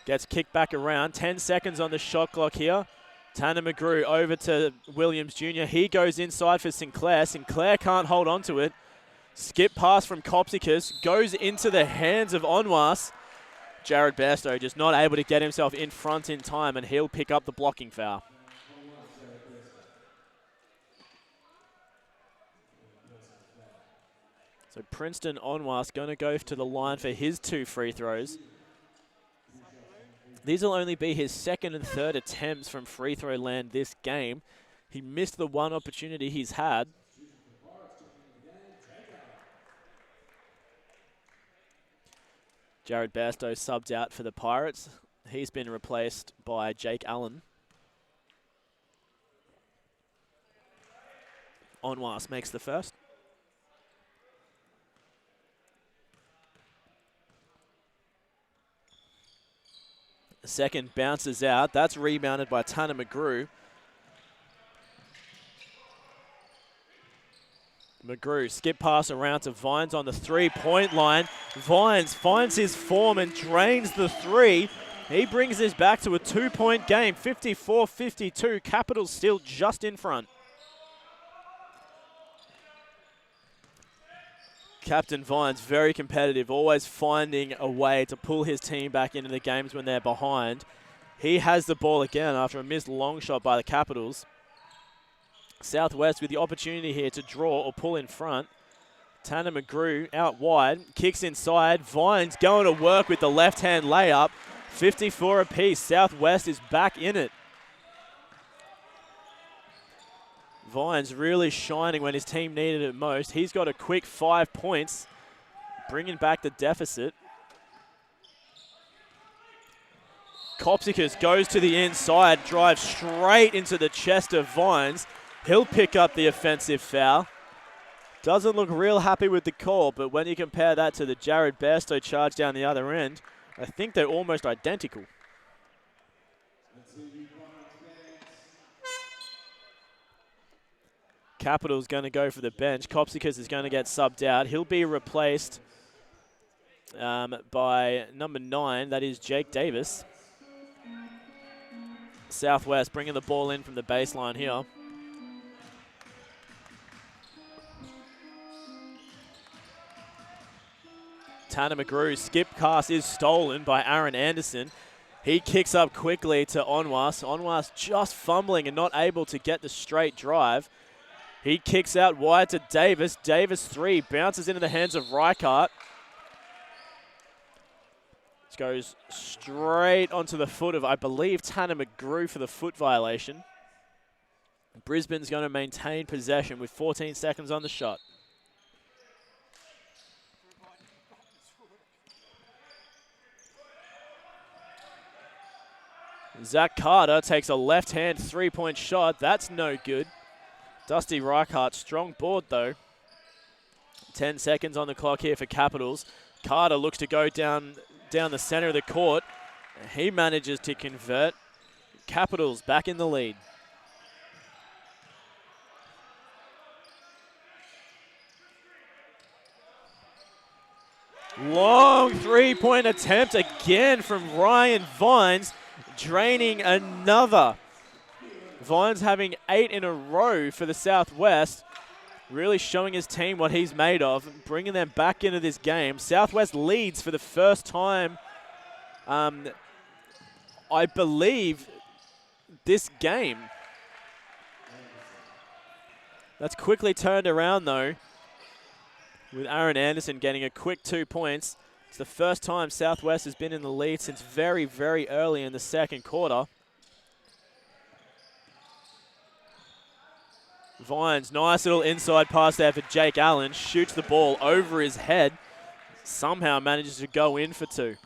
Gets kicked back around. 10 seconds on the shot clock here. Tanner McGrew over to Williams Jr. He goes inside for Sinclair. Sinclair can't hold on to it. Skip pass from Hibiscus. Goes into the hands of Onwas. Jared Bairstow just not able to get himself in front in time, and he'll pick up the blocking foul. So Princeton Onwas going to go to the line for his 2 free throws. These will only be his second and third attempts from free throw land this game. He missed the one opportunity he's had. Jared Bairstow subbed out for the Pirates. He's been replaced by Jake Allen. Onwas makes the first. The second bounces out. That's rebounded by Tanner McGrew. McGrew, skip pass around to Vines on the 3-point line. Vines finds his form and drains the three. He brings this back to a 2-point game, 54-52. Capitals still just in front. Captain Vines, very competitive, always finding a way to pull his team back into the games when they're behind. He has the ball again after a missed long shot by the Capitals. Southwest with the opportunity here to draw or pull in front. Tanner McGrew out wide, kicks inside. Vines going to work with the left-hand layup. 54 apiece. Southwest is back in it. Vines really shining when his team needed it most. He's got a quick 5 points, bringing back the deficit. Hibiscus goes to the inside, drives straight into the chest of Vines. He'll pick up the offensive foul. Doesn't look real happy with the call, but when you compare that to the Jared Bairstow charge down the other end, I think they're almost identical. Capitals going to go for the bench. Hibiscus is going to get subbed out. He'll be replaced by number 9, that is Jake Davis. Southwest bringing the ball in from the baseline here. Tanner McGrew's skip pass is stolen by Aaron Anderson. He kicks up quickly to Onwas. Onwas just fumbling and not able to get the straight drive. He kicks out wide to Davis. Davis 3 bounces into the hands of Reichart. This goes straight onto the foot of, I believe, Tanner McGrew for the foot violation. Brisbane's going to maintain possession with 14 seconds on the shot. Zach Carter takes a left-hand 3-point shot. That's no good. Dusty Reichart, strong board though. 10 seconds on the clock here for Capitals. Carter looks to go down the center of the court. He manages to convert. Capitals back in the lead. Long 3-point attempt again from Ryan Vines, draining another. Vines having 8 in a row for the Southwest, really showing his team what he's made of, bringing them back into this game. Southwest leads for the first time, I believe, this game. That's quickly turned around though, with Aaron Anderson getting a quick 2 points. It's the first time Southwest has been in the lead since very, very early in the second quarter. Vines, nice little inside pass there for Jake Allen. Shoots the ball over his head. Somehow manages to go in for two.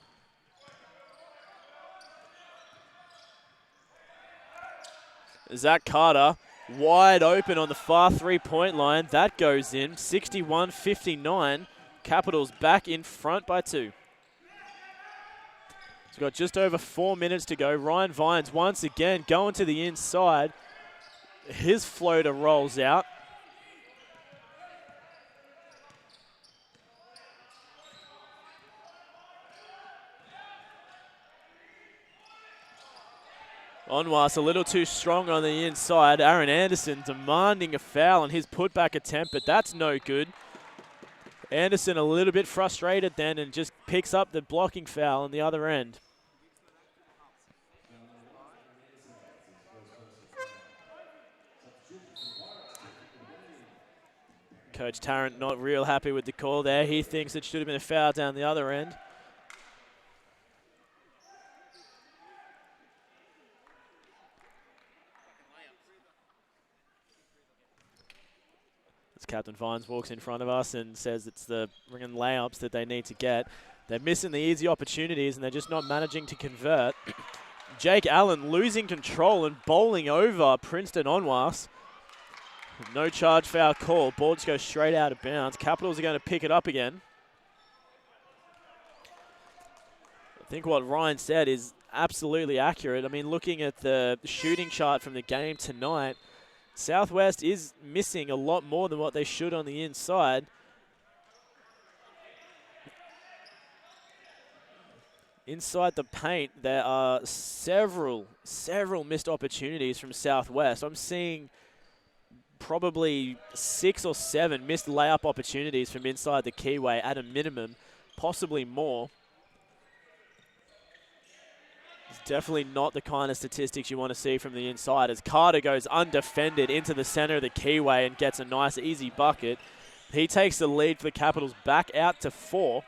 Zach Carter wide open on the far three-point line. That goes in. 61-59. Capitals back in front by two. We've got just over 4 minutes to go. Ryan Vines once again going to the inside. His floater rolls out. Onwas a little too strong on the inside. Aaron Anderson demanding a foul on his putback attempt, but that's no good. Anderson a little bit frustrated then and just picks up the blocking foul on the other end. Coach Tarrant not real happy with the call there. He thinks it should have been a foul down the other end. As Captain Vines walks in front of us and says it's the Regan layups that they need to get. They're missing the easy opportunities and they're just not managing to convert. Jake Allen losing control and bowling over Princeton Onwas. No charge foul call. Ball just goes straight out of bounds. Capitals are going to pick it up again. I think what Ryan said is absolutely accurate. I mean, looking at the shooting chart from the game tonight, Southwest is missing a lot more than what they should on the inside. Inside the paint, there are several missed opportunities from Southwest. I'm seeing probably 6 or 7 missed layup opportunities from inside the keyway at a minimum, possibly more. It's definitely not the kind of statistics you want to see from the inside as Carter goes undefended into the center of the keyway and gets a nice easy bucket. He takes the lead for the Capitals back out to 4.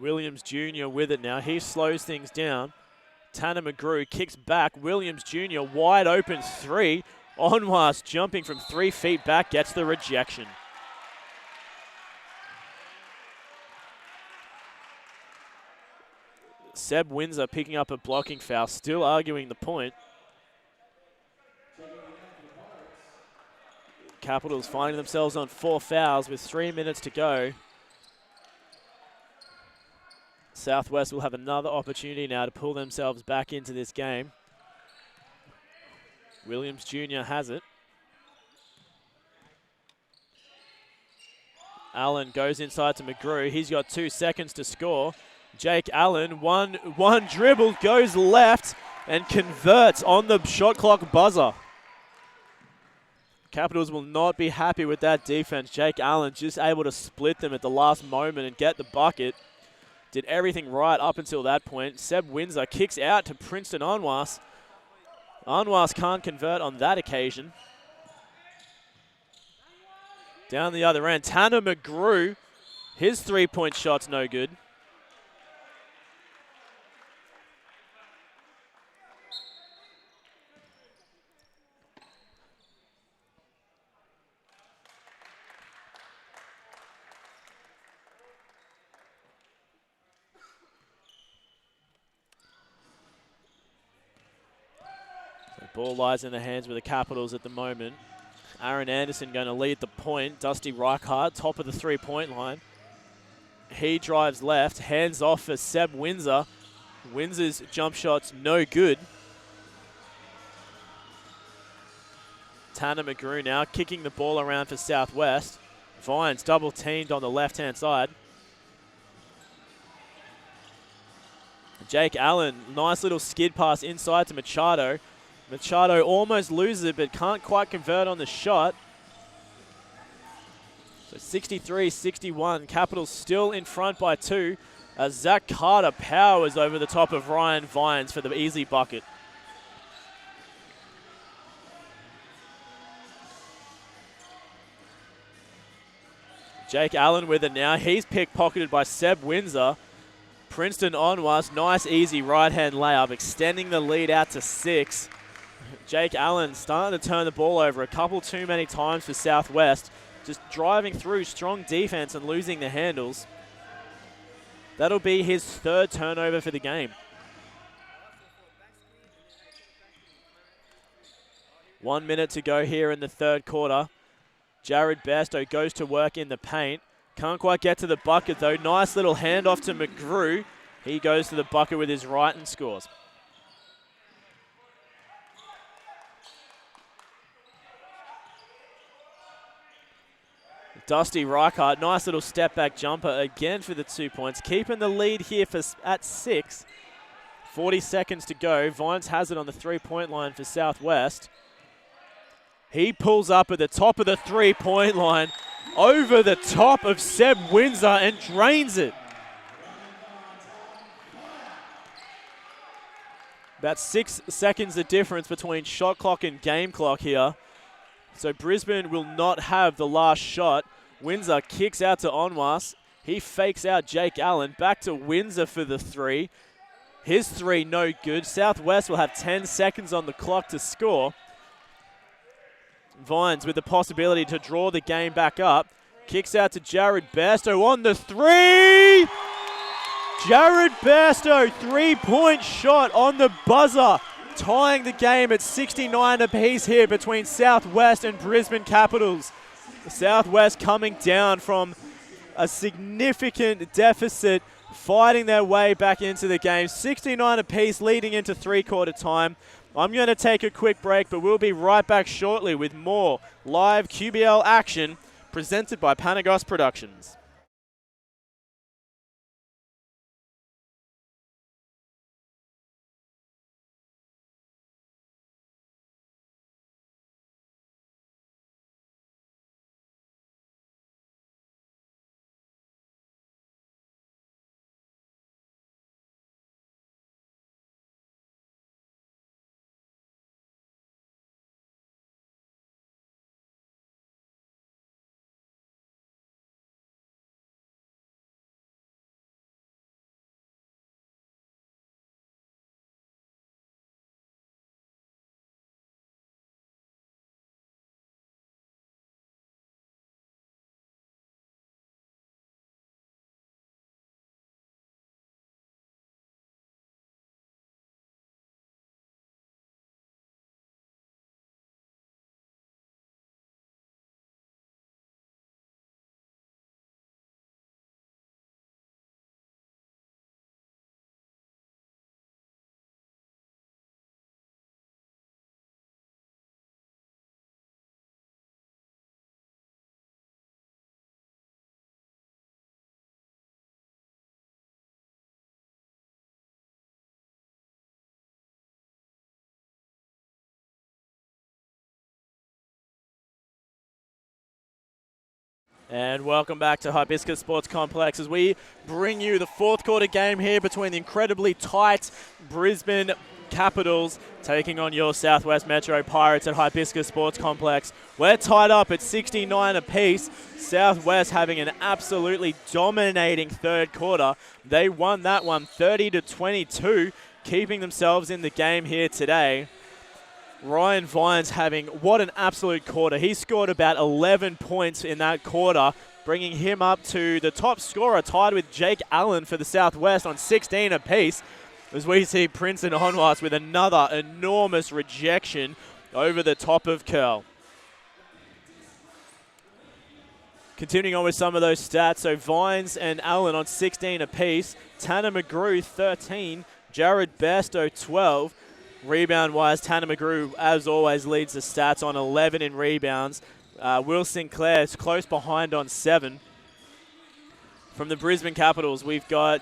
Williams Jr. with it now. He slows things down. Tanner McGrew kicks back. Williams Jr. wide open three. Onwas jumping from 3 feet back gets the rejection. Seb Windsor picking up a blocking foul, still arguing the point. Capitals finding themselves on 4 fouls with 3 minutes to go. Southwest will have another opportunity now to pull themselves back into this game. Williams Jr. has it. Allen goes inside to McGrew. He's got 2 seconds to score. Jake Allen, one dribble, goes left and converts on the shot clock buzzer. Capitals will not be happy with that defense. Jake Allen just able to split them at the last moment and get the bucket. Did everything right up until that point. Seb Windsor kicks out to Princeton Onwas. Onwas can't convert on that occasion. Down the other end, Tanner McGrew, his 3-point shot's no good. Ball lies in the hands of the Capitals at the moment. Aaron Anderson going to lead the point. Dusty Reichart, top of the 3-point line. He drives left, hands off for Seb Windsor. Windsor's jump shot's no good. Tanner McGrew now kicking the ball around for Southwest. Vines double teamed on the left-hand side. Jake Allen, nice little skid pass inside to Machado. Machado almost loses it, but can't quite convert on the shot. So 63-61, Capitals still in front by 2 as Zach Carter powers over the top of Ryan Vines for the easy bucket. Jake Allen with it now. He's pickpocketed by Seb Windsor. Princeton Onwas, nice easy right-hand layup, extending the lead out to 6. Jake Allen starting to turn the ball over a couple too many times for Southwest. Just driving through strong defense and losing the handles. That'll be his 3rd turnover for the game. 1 minute to go here in the 3rd quarter. Jared Bairstow goes to work in the paint. Can't quite get to the bucket though. Nice little handoff to McGrew. He goes to the bucket with his right and scores. Dusty Reichart, nice little step back jumper again for the 2 points. Keeping the lead here at 6. 40 seconds to go. Vines has it on the 3-point line for Southwest. He pulls up at the top of the 3-point line, over the top of Seb Windsor and drains it. About 6 seconds the difference between shot clock and game clock here. So Brisbane will not have the last shot. Windsor kicks out to Onwas. He fakes out Jake Allen. Back to Windsor for the 3. His 3 no good. Southwest will have 10 seconds on the clock to score. Vines with the possibility to draw the game back up. Kicks out to Jared Bairstow on the 3. Jared Bairstow, 3-point shot on the buzzer. Tying the game at 69 apiece here between Southwest and Brisbane Capitals. Southwest coming down from a significant deficit, fighting their way back into the game. 69 apiece leading into 3-quarter time. I'm going to take a quick break, but we'll be right back shortly with more live QBL action presented by Panagos Productions. And welcome back to Hibiscus Sports Complex as we bring you the 4th quarter game here between the incredibly tight Brisbane Capitals taking on your Southwest Metro Pirates at Hibiscus Sports Complex. We're tied up at 69 apiece. Southwest having an absolutely dominating 3rd quarter. They won that one 30-22, keeping themselves in the game here today. Ryan Vines having what an absolute quarter. He scored about 11 points in that quarter, bringing him up to the top scorer, tied with Jake Allen for the Southwest on 16 apiece. As we see Princeton Onwas with another enormous rejection over the top of Curl. Continuing on with some of those stats, so Vines and Allen on 16 apiece, Tanner McGrew 13, Jared Bairstow 12. Rebound-wise, Tanner McGrew, as always, leads the stats on 11 in rebounds. Will Sinclair is close behind on 7. From the Brisbane Capitals, we've got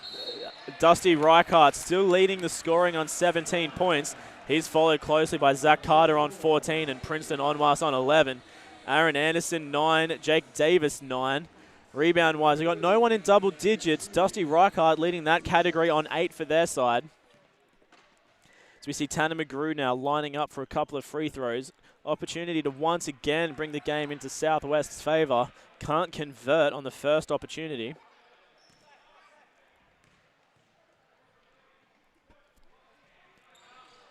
Dusty Reichart still leading the scoring on 17 points. He's followed closely by Zach Carter on 14 and Princeton Onwas on 11. Aaron Anderson, 9. Jake Davis, 9. Rebound-wise, we've got no one in double digits. Dusty Reichart leading that category on 8 for their side. So we see Tanner McGrew now lining up for a couple of free throws. Opportunity to once again bring the game into Southwest's favour. Can't convert on the first opportunity.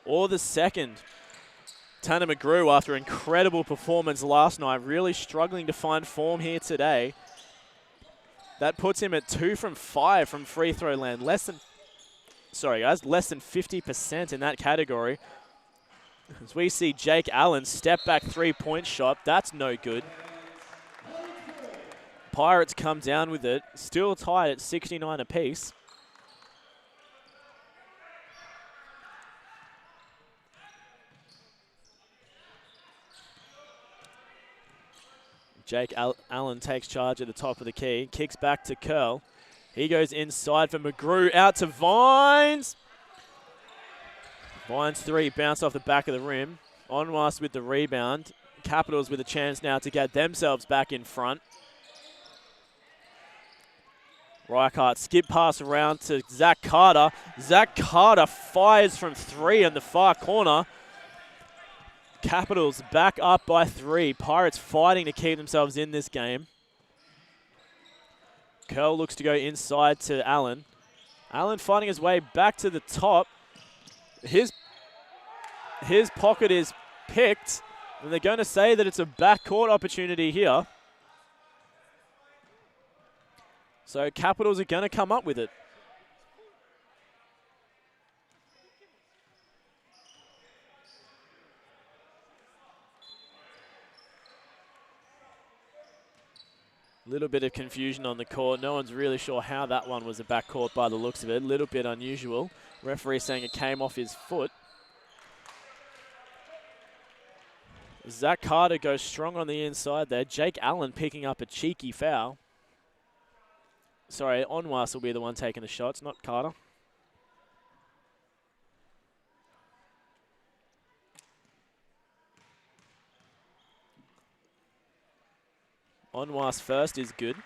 Or the second. Tanner McGrew, after incredible performance last night, really struggling to find form here today. That puts him at 2 from 5 from free throw land. Less than 50% in that category. As we see Jake Allen step back 3-point shot, that's no good. Pirates come down with it, still tied at 69 apiece. Jake Allen takes charge at the top of the key, kicks back to Curl. He goes inside for McGrew, out to Vines. Vines 3, bounced off the back of the rim. Onwas with the rebound. Capitals with a chance now to get themselves back in front. Reichart skip pass around to Zach Carter. Zach Carter fires from 3 in the far corner. Capitals back up by 3. Pirates fighting to keep themselves in this game. Curl looks to go inside to Allen. Allen finding his way back to the top. His pocket is picked, and they're going to say that it's a backcourt opportunity here. So Capitals are going to come up with it. A little bit of confusion on the court. No one's really sure how that one was a backcourt by the looks of it. A little bit unusual. Referee saying it came off his foot. Zach Carter goes strong on the inside there. Jake Allen picking up a cheeky foul. Sorry, Onwas will be the one taking the shots, not Carter. Onwas first is good.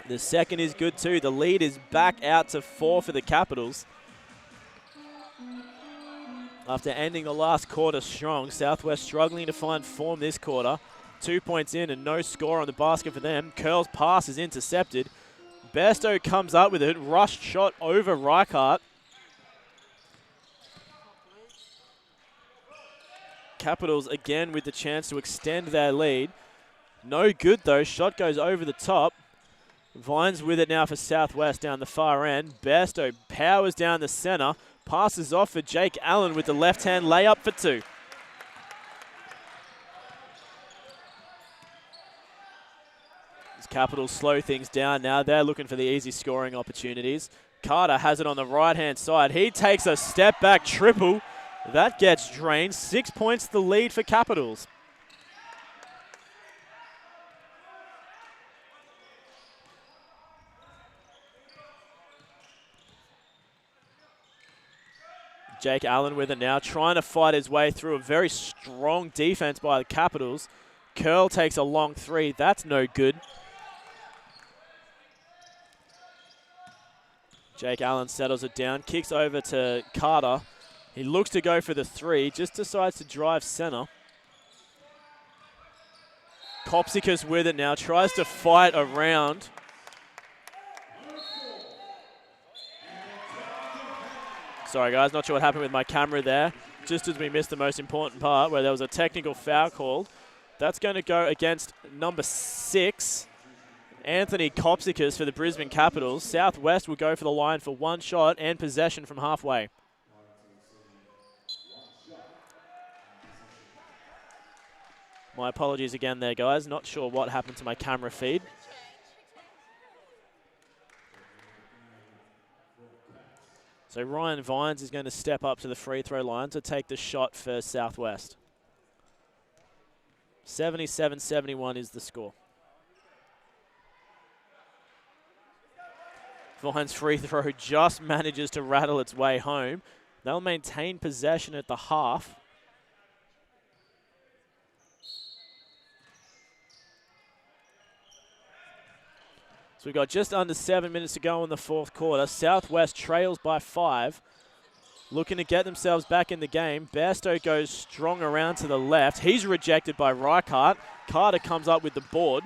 The second is good too. The lead is back out to 4 for the Capitals. After ending the last quarter strong, Southwest struggling to find form this quarter. 2 points in and no score on the basket for them. Curl's pass is intercepted. Bairstow comes up with it. Rushed shot over Reichart. Capitals again with the chance to extend their lead. No good though. Shot goes over the top. Vines with it now for Southwest down the far end. Bairstow powers down the center. Passes off for Jake Allen with the left-hand layup for 2. As Capitals slow things down now, they're looking for the easy scoring opportunities. Carter has it on the right-hand side. He takes a step-back triple. That gets drained. 6 points the lead for Capitals. Jake Allen with it now, trying to fight his way through a very strong defense by the Capitals. Curl takes a long 3. That's no good. Jake Allen settles it down, kicks over to Carter. He looks to go for the 3, just decides to drive center. Hibiscus with it now, tries to fight around. Sorry guys, not sure what happened with my camera there. Just as we missed the most important part where there was a technical foul called. That's going to go against number 6, Anthony Hibiscus for the Brisbane Capitals. Southwest will go for the line for 1 shot and possession from halfway. My apologies again there guys, not sure what happened to my camera feed. So Ryan Vines is going to step up to the free throw line to take the shot for Southwest. 77-71 is the score. Vines' free throw just manages to rattle its way home. They'll maintain possession at the half. So we've got just under 7 minutes to go in the fourth quarter. Southwest trails by 5. Looking to get themselves back in the game. Bairstow goes strong around to the left. He's rejected by Reichart. Carter comes up with the board.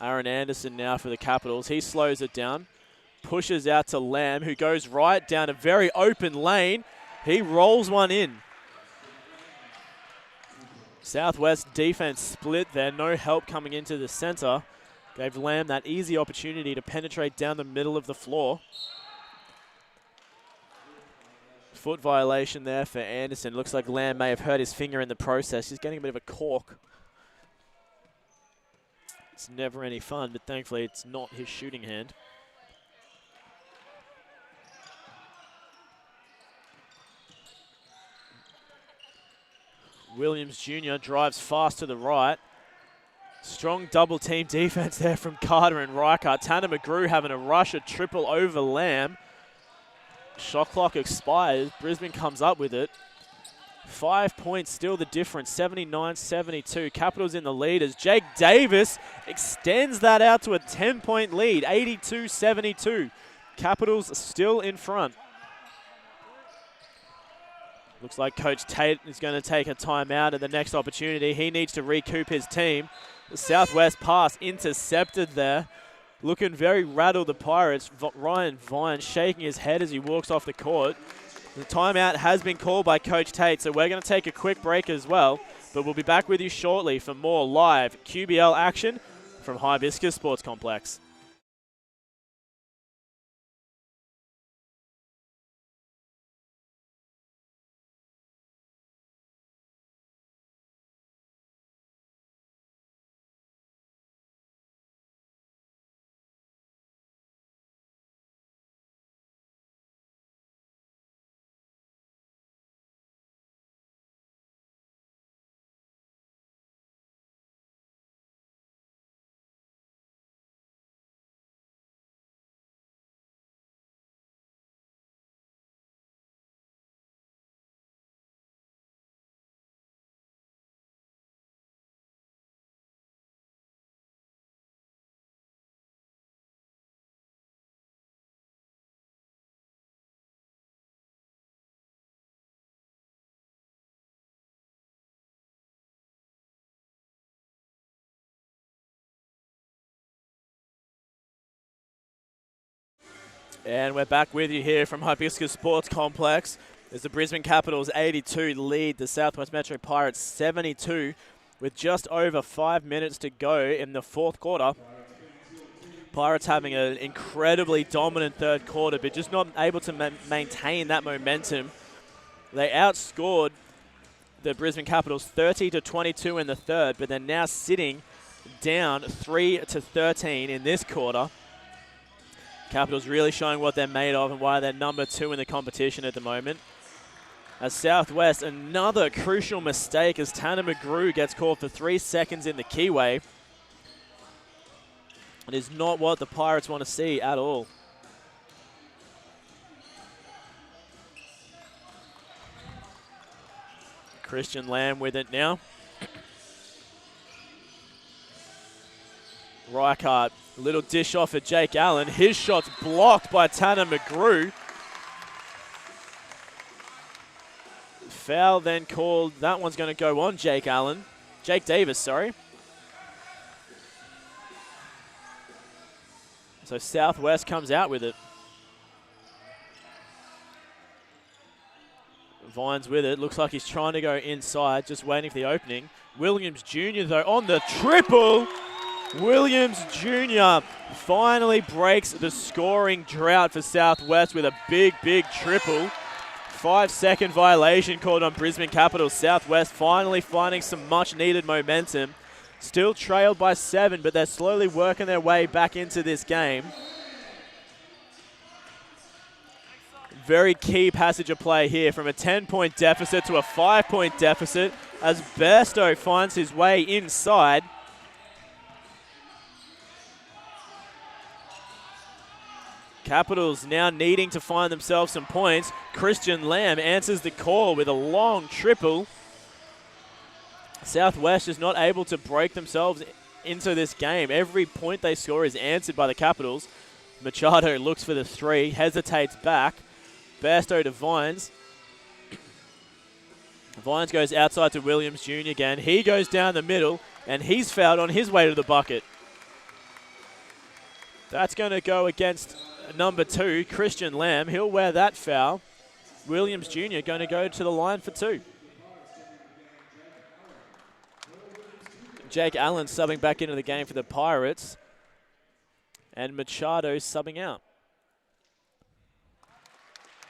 Aaron Anderson now for the Capitals. He slows it down. Pushes out to Lamb, who goes right down a very open lane. He rolls one in. Southwest defense split there. No help coming into the center. Gave Lamb that easy opportunity to penetrate down the middle of the floor. Foot violation there for Anderson. Looks like Lamb may have hurt his finger in the process. He's getting a bit of a cork. It's never any fun, but thankfully it's not his shooting hand. Williams Jr. drives fast to the right. Strong double team defense there from Carter and Reichart. Tanner McGrew having a rush, a triple over Lamb. Shot clock expires. Brisbane comes up with it. 5 points still the difference, 79-72. Capitals in the lead as Jake Davis extends that out to a 10-point lead, 82-72. Capitals still in front. Looks like Coach Tate is going to take a timeout at the next opportunity. He needs to recoup his team. The Southwest pass intercepted there. Looking very rattled, the Pirates. Ryan Vine shaking his head as he walks off the court. The timeout has been called by Coach Tate, so we're going to take a quick break as well. But we'll be back with you shortly for more live QBL action from Hibiscus Sports Complex. And we're back with you here from Hibiscus Sports Complex as the Brisbane Capitals 82 lead the Southwest Metro Pirates 72 with just over 5 minutes to go in the fourth quarter. Pirates having an incredibly dominant third quarter, but just not able to maintain that momentum. They outscored the Brisbane Capitals 30-22 in the third, but they're now sitting down 3-13 in this quarter. Capitals really showing what they're made of and why they're number 2 in the competition at the moment. As Southwest, another crucial mistake as Tanner McGrew gets called for 3 seconds in the keyway. It is not what the Pirates want to see at all. Christian Lamb with it now. Reichart, a little dish off at Jake Allen. His shot's blocked by Tanner McGrew. Foul then called. That one's going to go on Jake Davis, sorry. So Southwest comes out with it. Vine's with it. Looks like he's trying to go inside, just waiting for the opening. Williams Jr. though on the triple. Williams Jr. finally breaks the scoring drought for Southwest with a big, big triple. 5-second violation called on Brisbane Capitals. Southwest finally finding some much-needed momentum. Still trailed by 7, but they're slowly working their way back into this game. Very key passage of play here from a 10-point deficit to a 5-point deficit as Bairstow finds his way inside. Capitals now needing to find themselves some points. Christian Lamb answers the call with a long triple. Southwest is not able to break themselves into this game. Every point they score is answered by the Capitals. Machado looks for the three, hesitates back. Bairstow to Vines. Vines goes outside to Williams Jr. again. He goes down the middle, and he's fouled on his way to the bucket. That's going to go against number 2, Christian Lamb. He'll wear that foul. Williams Jr. going to go to the line for 2. Jake Allen subbing back into the game for the Pirates. And Machado subbing out.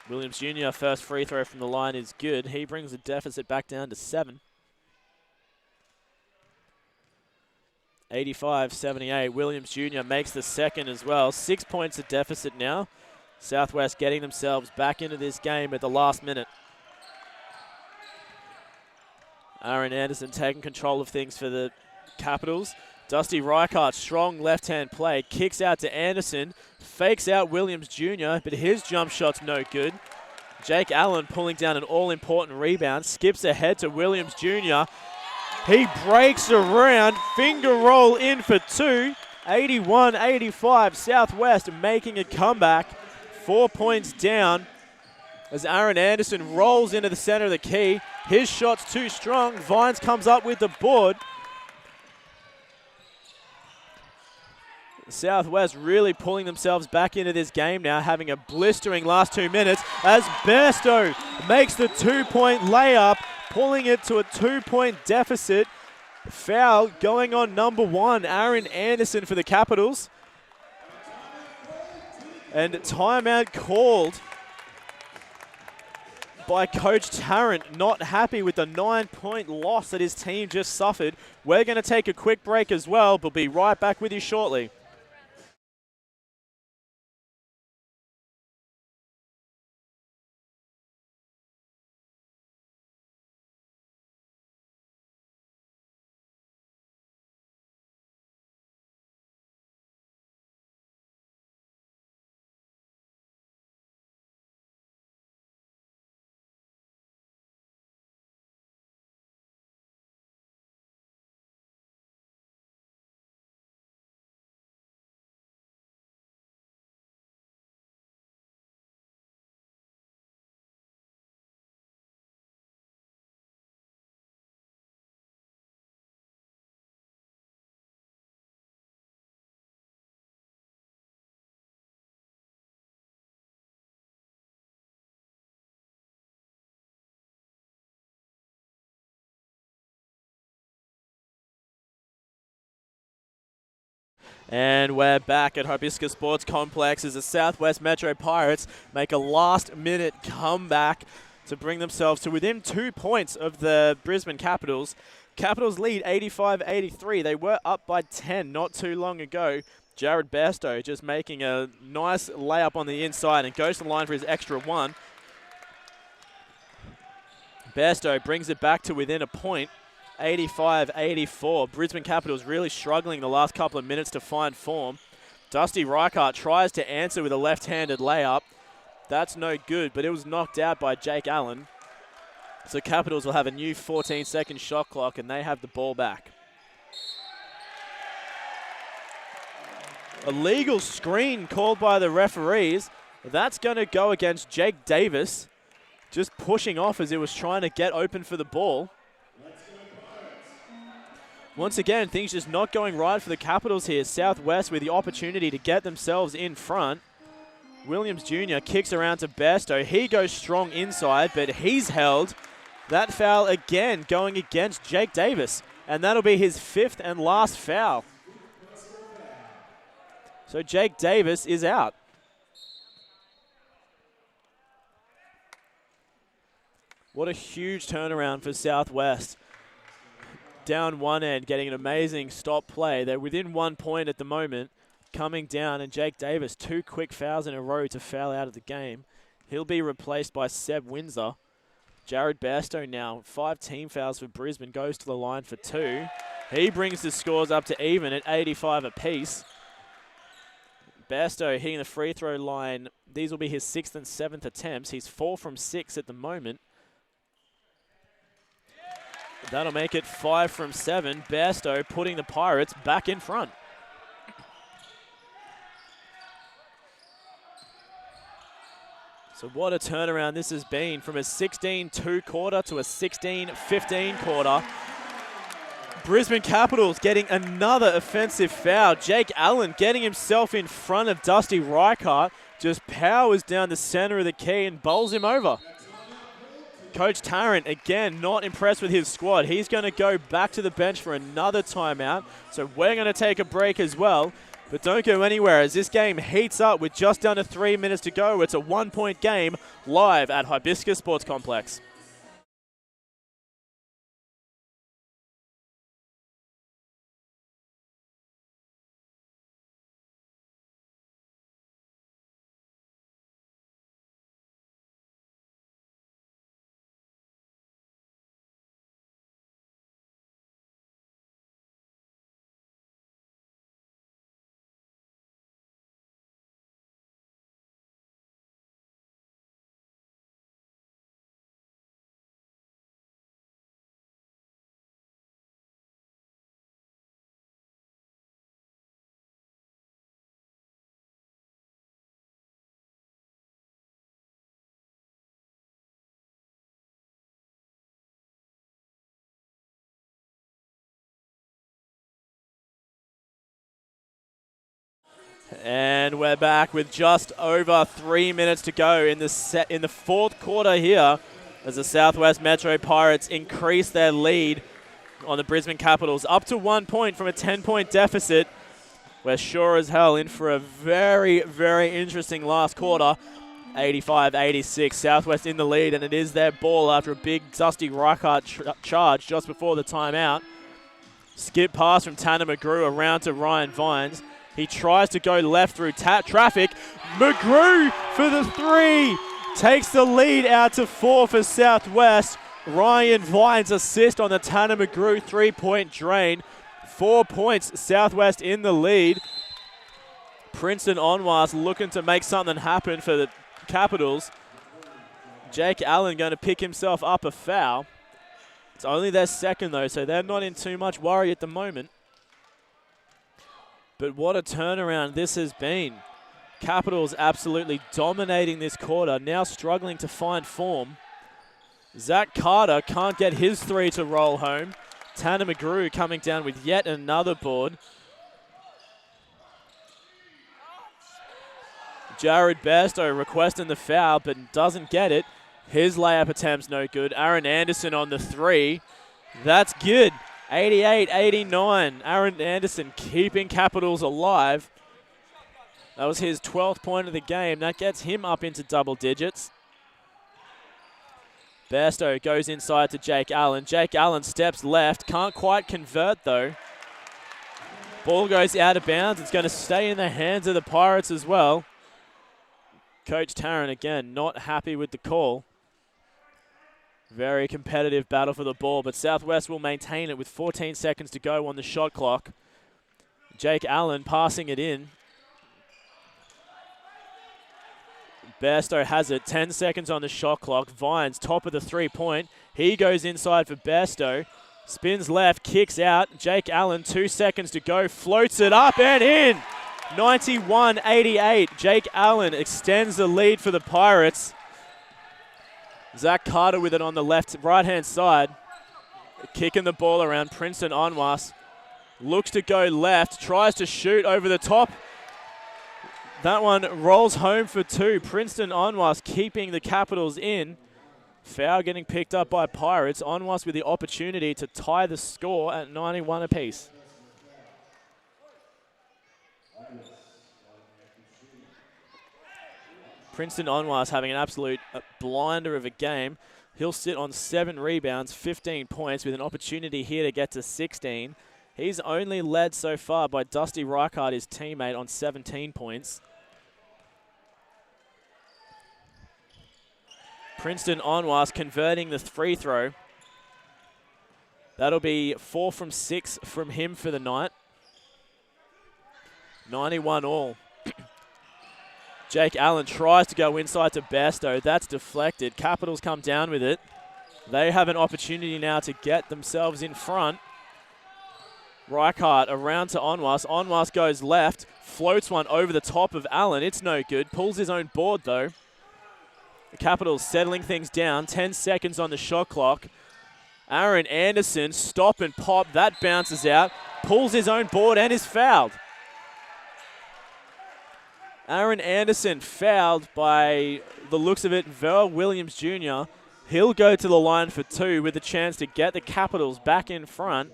Williams Jr. first free throw from the line is good. He brings the deficit back down to 7. 85-78. Williams Jr. makes the second as well. 6 points of deficit now. Southwest getting themselves back into this game at the last minute. Aaron Anderson taking control of things for the Capitals. Dusty Reichart, strong left-hand play, kicks out to Anderson, fakes out Williams Jr., but his jump shot's no good. Jake Allen pulling down an all-important rebound, skips ahead to Williams Jr. He breaks around, finger roll in for 2. 81-85, Southwest making a comeback. 4 points down as Aaron Anderson rolls into the center of the key. His shot's too strong. Vines comes up with the board. Southwest really pulling themselves back into this game now, having a blistering last 2 minutes as Bairstow makes the 2-point layup, pulling it to a 2-point deficit. Foul going on number 1, Aaron Anderson for the Capitals. And timeout called by Coach Tarrant, not happy with the 9-point loss that his team just suffered. We're going to take a quick break as well, but be right back with you shortly. And we're back at Hibiscus Sports Complex as the Southwest Metro Pirates make a last-minute comeback to bring themselves to within 2 points of the Brisbane Capitals. Capitals lead 85-83. They were up by 10 not too long ago. Jared Bairstow just making a nice layup on the inside and goes to the line for his extra 1. Bairstow brings it back to within a point. 85-84. Brisbane Capitals really struggling the last couple of minutes to find form. Dusty Reichart tries to answer with a left-handed layup. That's no good, but it was knocked out by Jake Allen. So Capitals will have a new 14-second shot clock, and they have the ball back. A legal screen called by the referees. That's going to go against Jake Davis, just pushing off as he was trying to get open for the ball. Once again, things just not going right for the Capitals here. Southwest with the opportunity to get themselves in front. Williams Jr. kicks around to Bairstow. He goes strong inside, but he's held. That foul again going against Jake Davis. And that'll be his 5th and last foul. So Jake Davis is out. What a huge turnaround for Southwest. Down one end, getting an amazing stop play. They're within 1 point at the moment, coming down, and Jake Davis, 2 quick fouls in a row to foul out of the game. He'll be replaced by Seb Windsor. Jared Bairstow now, 5 team fouls for Brisbane, goes to the line for 2. He brings the scores up to even at 85 apiece. Bairstow hitting the free throw line. These will be his 6th and 7th attempts. He's 4 from 6 at the moment. That'll make it 5 from 7. Bairstow putting the Pirates back in front. So what a turnaround this has been from a 16-2 quarter to a 16-15 quarter. Brisbane Capitals getting another offensive foul. Jake Allen getting himself in front of Dusty Reichart, just powers down the center of the key and bowls him over. Coach Tarrant, again, not impressed with his squad. He's going to go back to the bench for another timeout. So we're going to take a break as well. But don't go anywhere as this game heats up with just under 3 minutes to go. It's a 1-point game live at Hibiscus Sports Complex. And we're back with just over 3 minutes to go in the fourth quarter here as the Southwest Metro Pirates increase their lead on the Brisbane Capitals up to 1 point from a 10-point deficit. We're sure as hell in for a very, very interesting last quarter. 85-86, Southwest in the lead, and it is their ball after a big Dusty Reichart charge just before the timeout. Skip pass from Tanner McGrew around to Ryan Vines. He tries to go left through traffic. McGrew for the 3. Takes the lead out to 4 for Southwest. Ryan Vines assist on the Tanner McGrew 3-point drain. 4 points, Southwest in the lead. Princeton Onwas looking to make something happen for the Capitals. Jake Allen going to pick himself up a foul. It's only their second though, so they're not in too much worry at the moment. But what a turnaround this has been. Capitals absolutely dominating this quarter, now struggling to find form. Zach Carter can't get his 3 to roll home. Tanner McGrew coming down with yet another board. Jared Bairstow requesting the foul, but doesn't get it. His layup attempt's no good. Aaron Anderson on the 3. That's good. 88-89. Aaron Anderson keeping Capitals alive. That was his 12th point of the game. That gets him up into double digits. Bairstow goes inside to Jake Allen. Jake Allen steps left. Can't quite convert though. Ball goes out of bounds. It's going to stay in the hands of the Pirates as well. Coach Tarrant again not happy with the call. Very competitive battle for the ball, but Southwest will maintain it with 14 seconds to go on the shot clock. Jake Allen passing it in. Bairstow has it. 10 seconds on the shot clock. Vines, top of the 3-point. He goes inside for Bairstow. Spins left, kicks out. Jake Allen, 2 seconds to go. Floats it up and in. 91-88. Jake Allen extends the lead for the Pirates. Zach Carter with it on the right-hand side. Kicking the ball around. Princeton Onwas looks to go left. Tries to shoot over the top. That one rolls home for 2. Princeton Onwas keeping the Capitals in. Foul getting picked up by Pirates. Onwas with the opportunity to tie the score at 91 apiece. Princeton Onwas having an absolute blinder of a game. He'll sit on 7 rebounds, 15 points with an opportunity here to get to 16. He's only led so far by Dusty Reichart, his teammate, on 17 points. Princeton Onwas converting the free throw. That'll be 4 from 6 from him for the night. 91 all. Jake Allen tries to go inside to Bairstow. That's deflected. Capitals come down with it. They have an opportunity now to get themselves in front. Reichardt around to Onwas. Onwas goes left, floats one over the top of Allen. It's no good. Pulls his own board, though. The Capitals settling things down. 10 seconds on the shot clock. Aaron Anderson, stop and pop. That bounces out. Pulls his own board and is fouled. Aaron Anderson fouled by the looks of it, Verl Williams Jr. He'll go to the line for 2 with a chance to get the Capitals back in front.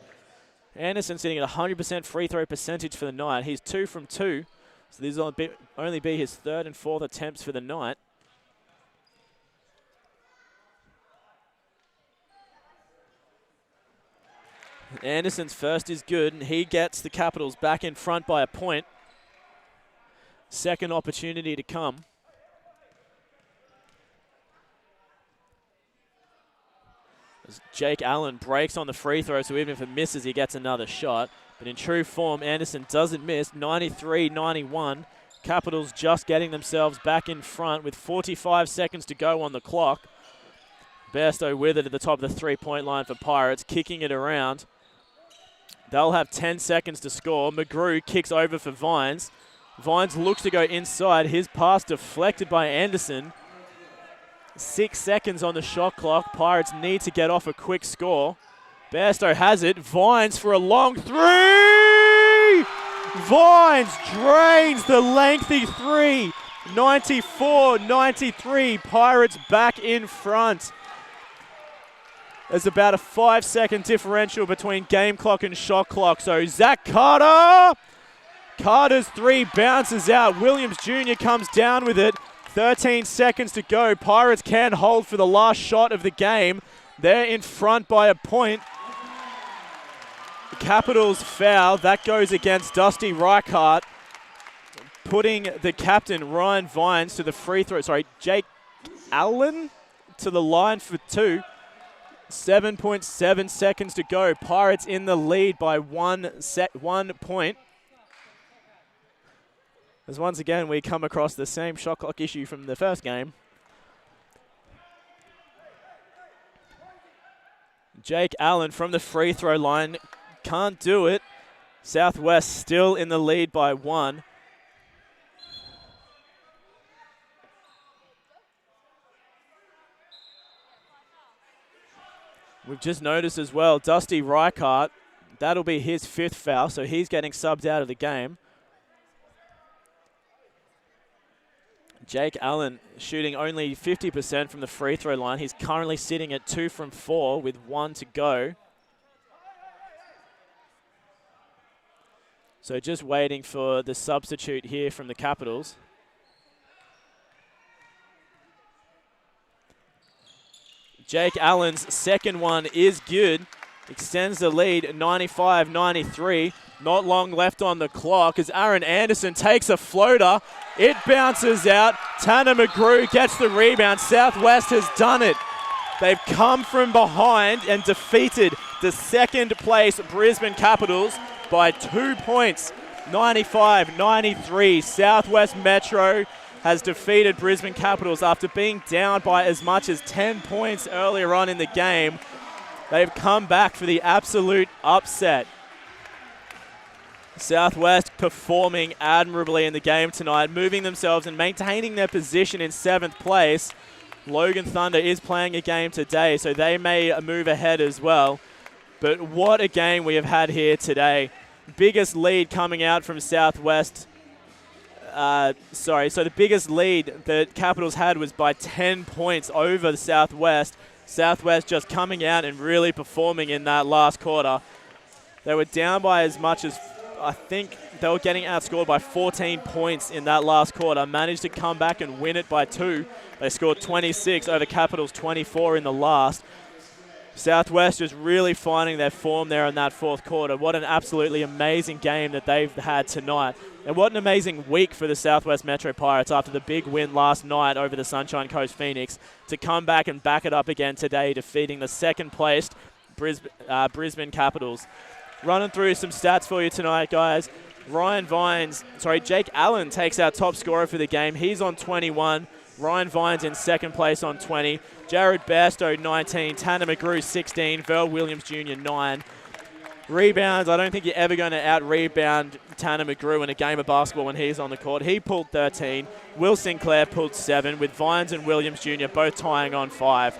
Anderson sitting at 100% free throw percentage for the night. He's 2 from 2, so these will only be his 3rd and 4th attempts for the night. Anderson's first is good, and he gets the Capitals back in front by a point. Second opportunity to come. As Jake Allen breaks on the free throw, so even if it misses, he gets another shot. But in true form, Anderson doesn't miss. 93-91. Capitals just getting themselves back in front with 45 seconds to go on the clock. Bairstow with it at the top of the three-point line for Pirates, kicking it around. They'll have 10 seconds to score. McGrew kicks over for Vines. Vines looks to go inside. His pass deflected by Anderson. 6 seconds on the shot clock. Pirates need to get off a quick score. Bairstow has it. Vines for a long 3! Vines drains the lengthy 3. 94-93. Pirates back in front. There's about a 5-second differential between game clock and shot clock. So Zach Carter. Carter's 3 bounces out. Williams Jr. comes down with it. 13 seconds to go. Pirates can hold for the last shot of the game. They're in front by a point. The Capitals foul. That goes against Dusty Reichardt, putting the captain, Ryan Vines, to the free throw. Sorry, Jake Allen to the line for 2. 7.7 seconds to go. Pirates in the lead by 1 point. As once again we come across the same shot clock issue from the first game. Jake Allen from the free throw line can't do it. Southwest still in the lead by 1. We've just noticed as well, Dusty Reichardt, that'll be his 5th foul, so he's getting subbed out of the game. Jake Allen shooting only 50% from the free throw line. He's currently sitting at 2 from 4 with 1 to go. So just waiting for the substitute here from the Capitals. Jake Allen's second one is good. Extends the lead, 95-93. Not long left on the clock as Aaron Anderson takes a floater. It bounces out. Tanner McGrew gets the rebound. Southwest has done it. They've come from behind and defeated the second place Brisbane Capitals by 2 points. 95-93. Southwest Metro has defeated Brisbane Capitals after being down by as much as 10 points earlier on in the game. They've come back for the absolute upset. Southwest performing admirably in the game tonight, moving themselves and maintaining their position in 7th place. Logan Thunder is playing a game today, so they may move ahead as well. But what a game we have had here today. Biggest lead coming out from Southwest. So the biggest lead that Capitals had was by 10 points over the Southwest. Southwest just coming out and really performing in that last quarter. They were down by as much as, I think they were getting outscored by 14 points in that last quarter. Managed to come back and win it by 2. They scored 26 over Capitals 24 in the last. Southwest is really finding their form there in that 4th quarter. What an absolutely amazing game that they've had tonight. And what an amazing week for the Southwest Metro Pirates after the big win last night over the Sunshine Coast Phoenix to come back and back it up again today, defeating the second-placed Brisbane Capitals. Running through some stats for you tonight, guys. Jake Allen takes our top scorer for the game. He's on 21. Ryan Vines in second place on 20. Jared Bairstow, 19. Tanner McGrew, 16. Verl Williams Jr., 9. Rebounds, I don't think you're ever going to out-rebound Tanner McGrew in a game of basketball when he's on the court. He pulled 13. Will Sinclair pulled 7, with Vines and Williams Jr. both tying on 5.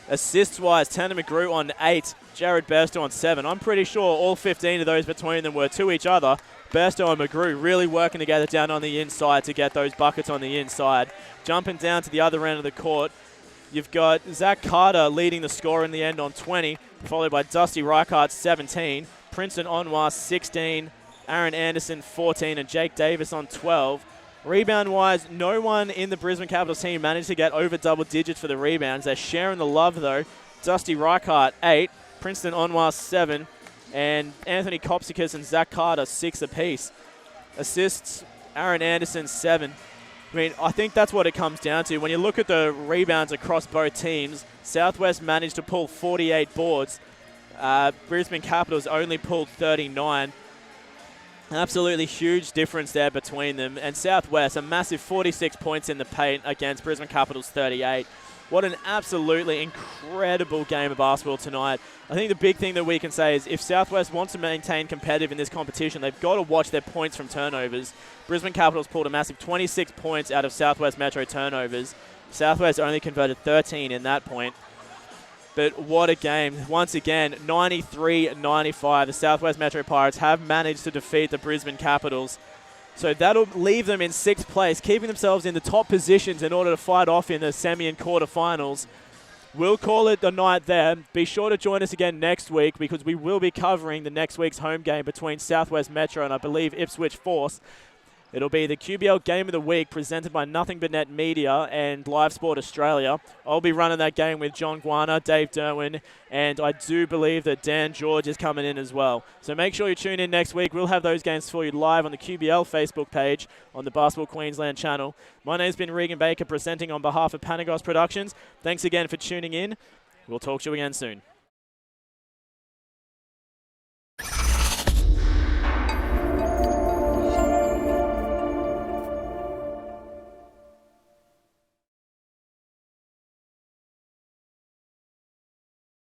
Assists-wise, Tanner McGrew on 8, Jared Bairstow on 7. I'm pretty sure all 15 of those between them were to each other. Bairstow and McGrew really working together down on the inside to get those buckets on the inside. Jumping down to the other end of the court, you've got Zach Carter leading the score in the end on 20, followed by Dusty Reichart, 17, Princeton Onwa, 16, Aaron Anderson, 14, and Jake Davis on 12. Rebound-wise, no one in the Brisbane Capitals team managed to get over double digits for the rebounds. They're sharing the love, though. Dusty Reichart, 8, Princeton Onwa, 7, and Anthony Kopsikis and Zach Carter, 6 apiece. Assists, Aaron Anderson, 7. I mean, I think that's what it comes down to. When you look at the rebounds across both teams, Southwest managed to pull 48 boards. Brisbane Capitals only pulled 39. Absolutely huge difference there between them. And Southwest, a massive 46 points in the paint against Brisbane Capitals 38. What an absolutely incredible game of basketball tonight. I think the big thing that we can say is if Southwest wants to maintain competitive in this competition, they've got to watch their points from turnovers. Brisbane Capitals pulled a massive 26 points out of Southwest Metro turnovers. Southwest only converted 13 in that point. But what a game. Once again, 93-95. The Southwest Metro Pirates have managed to defeat the Brisbane Capitals. So that'll leave them in 6th place, keeping themselves in the top positions in order to fight off in the semi and quarterfinals. We'll call it the night there. Be sure to join us again next week because we will be covering the next week's home game between Southwest Metro and I believe Ipswich Force. It'll be the QBL Game of the Week presented by Nothing But Net Media and Live Sport Australia. I'll be running that game with John Guana, Dave Derwin, and I do believe that Dan George is coming in as well. So make sure you tune in next week. We'll have those games for you live on the QBL Facebook page on the Basketball Queensland channel. My name's been Regan Baker presenting on behalf of Panagos Productions. Thanks again for tuning in. We'll talk to you again soon.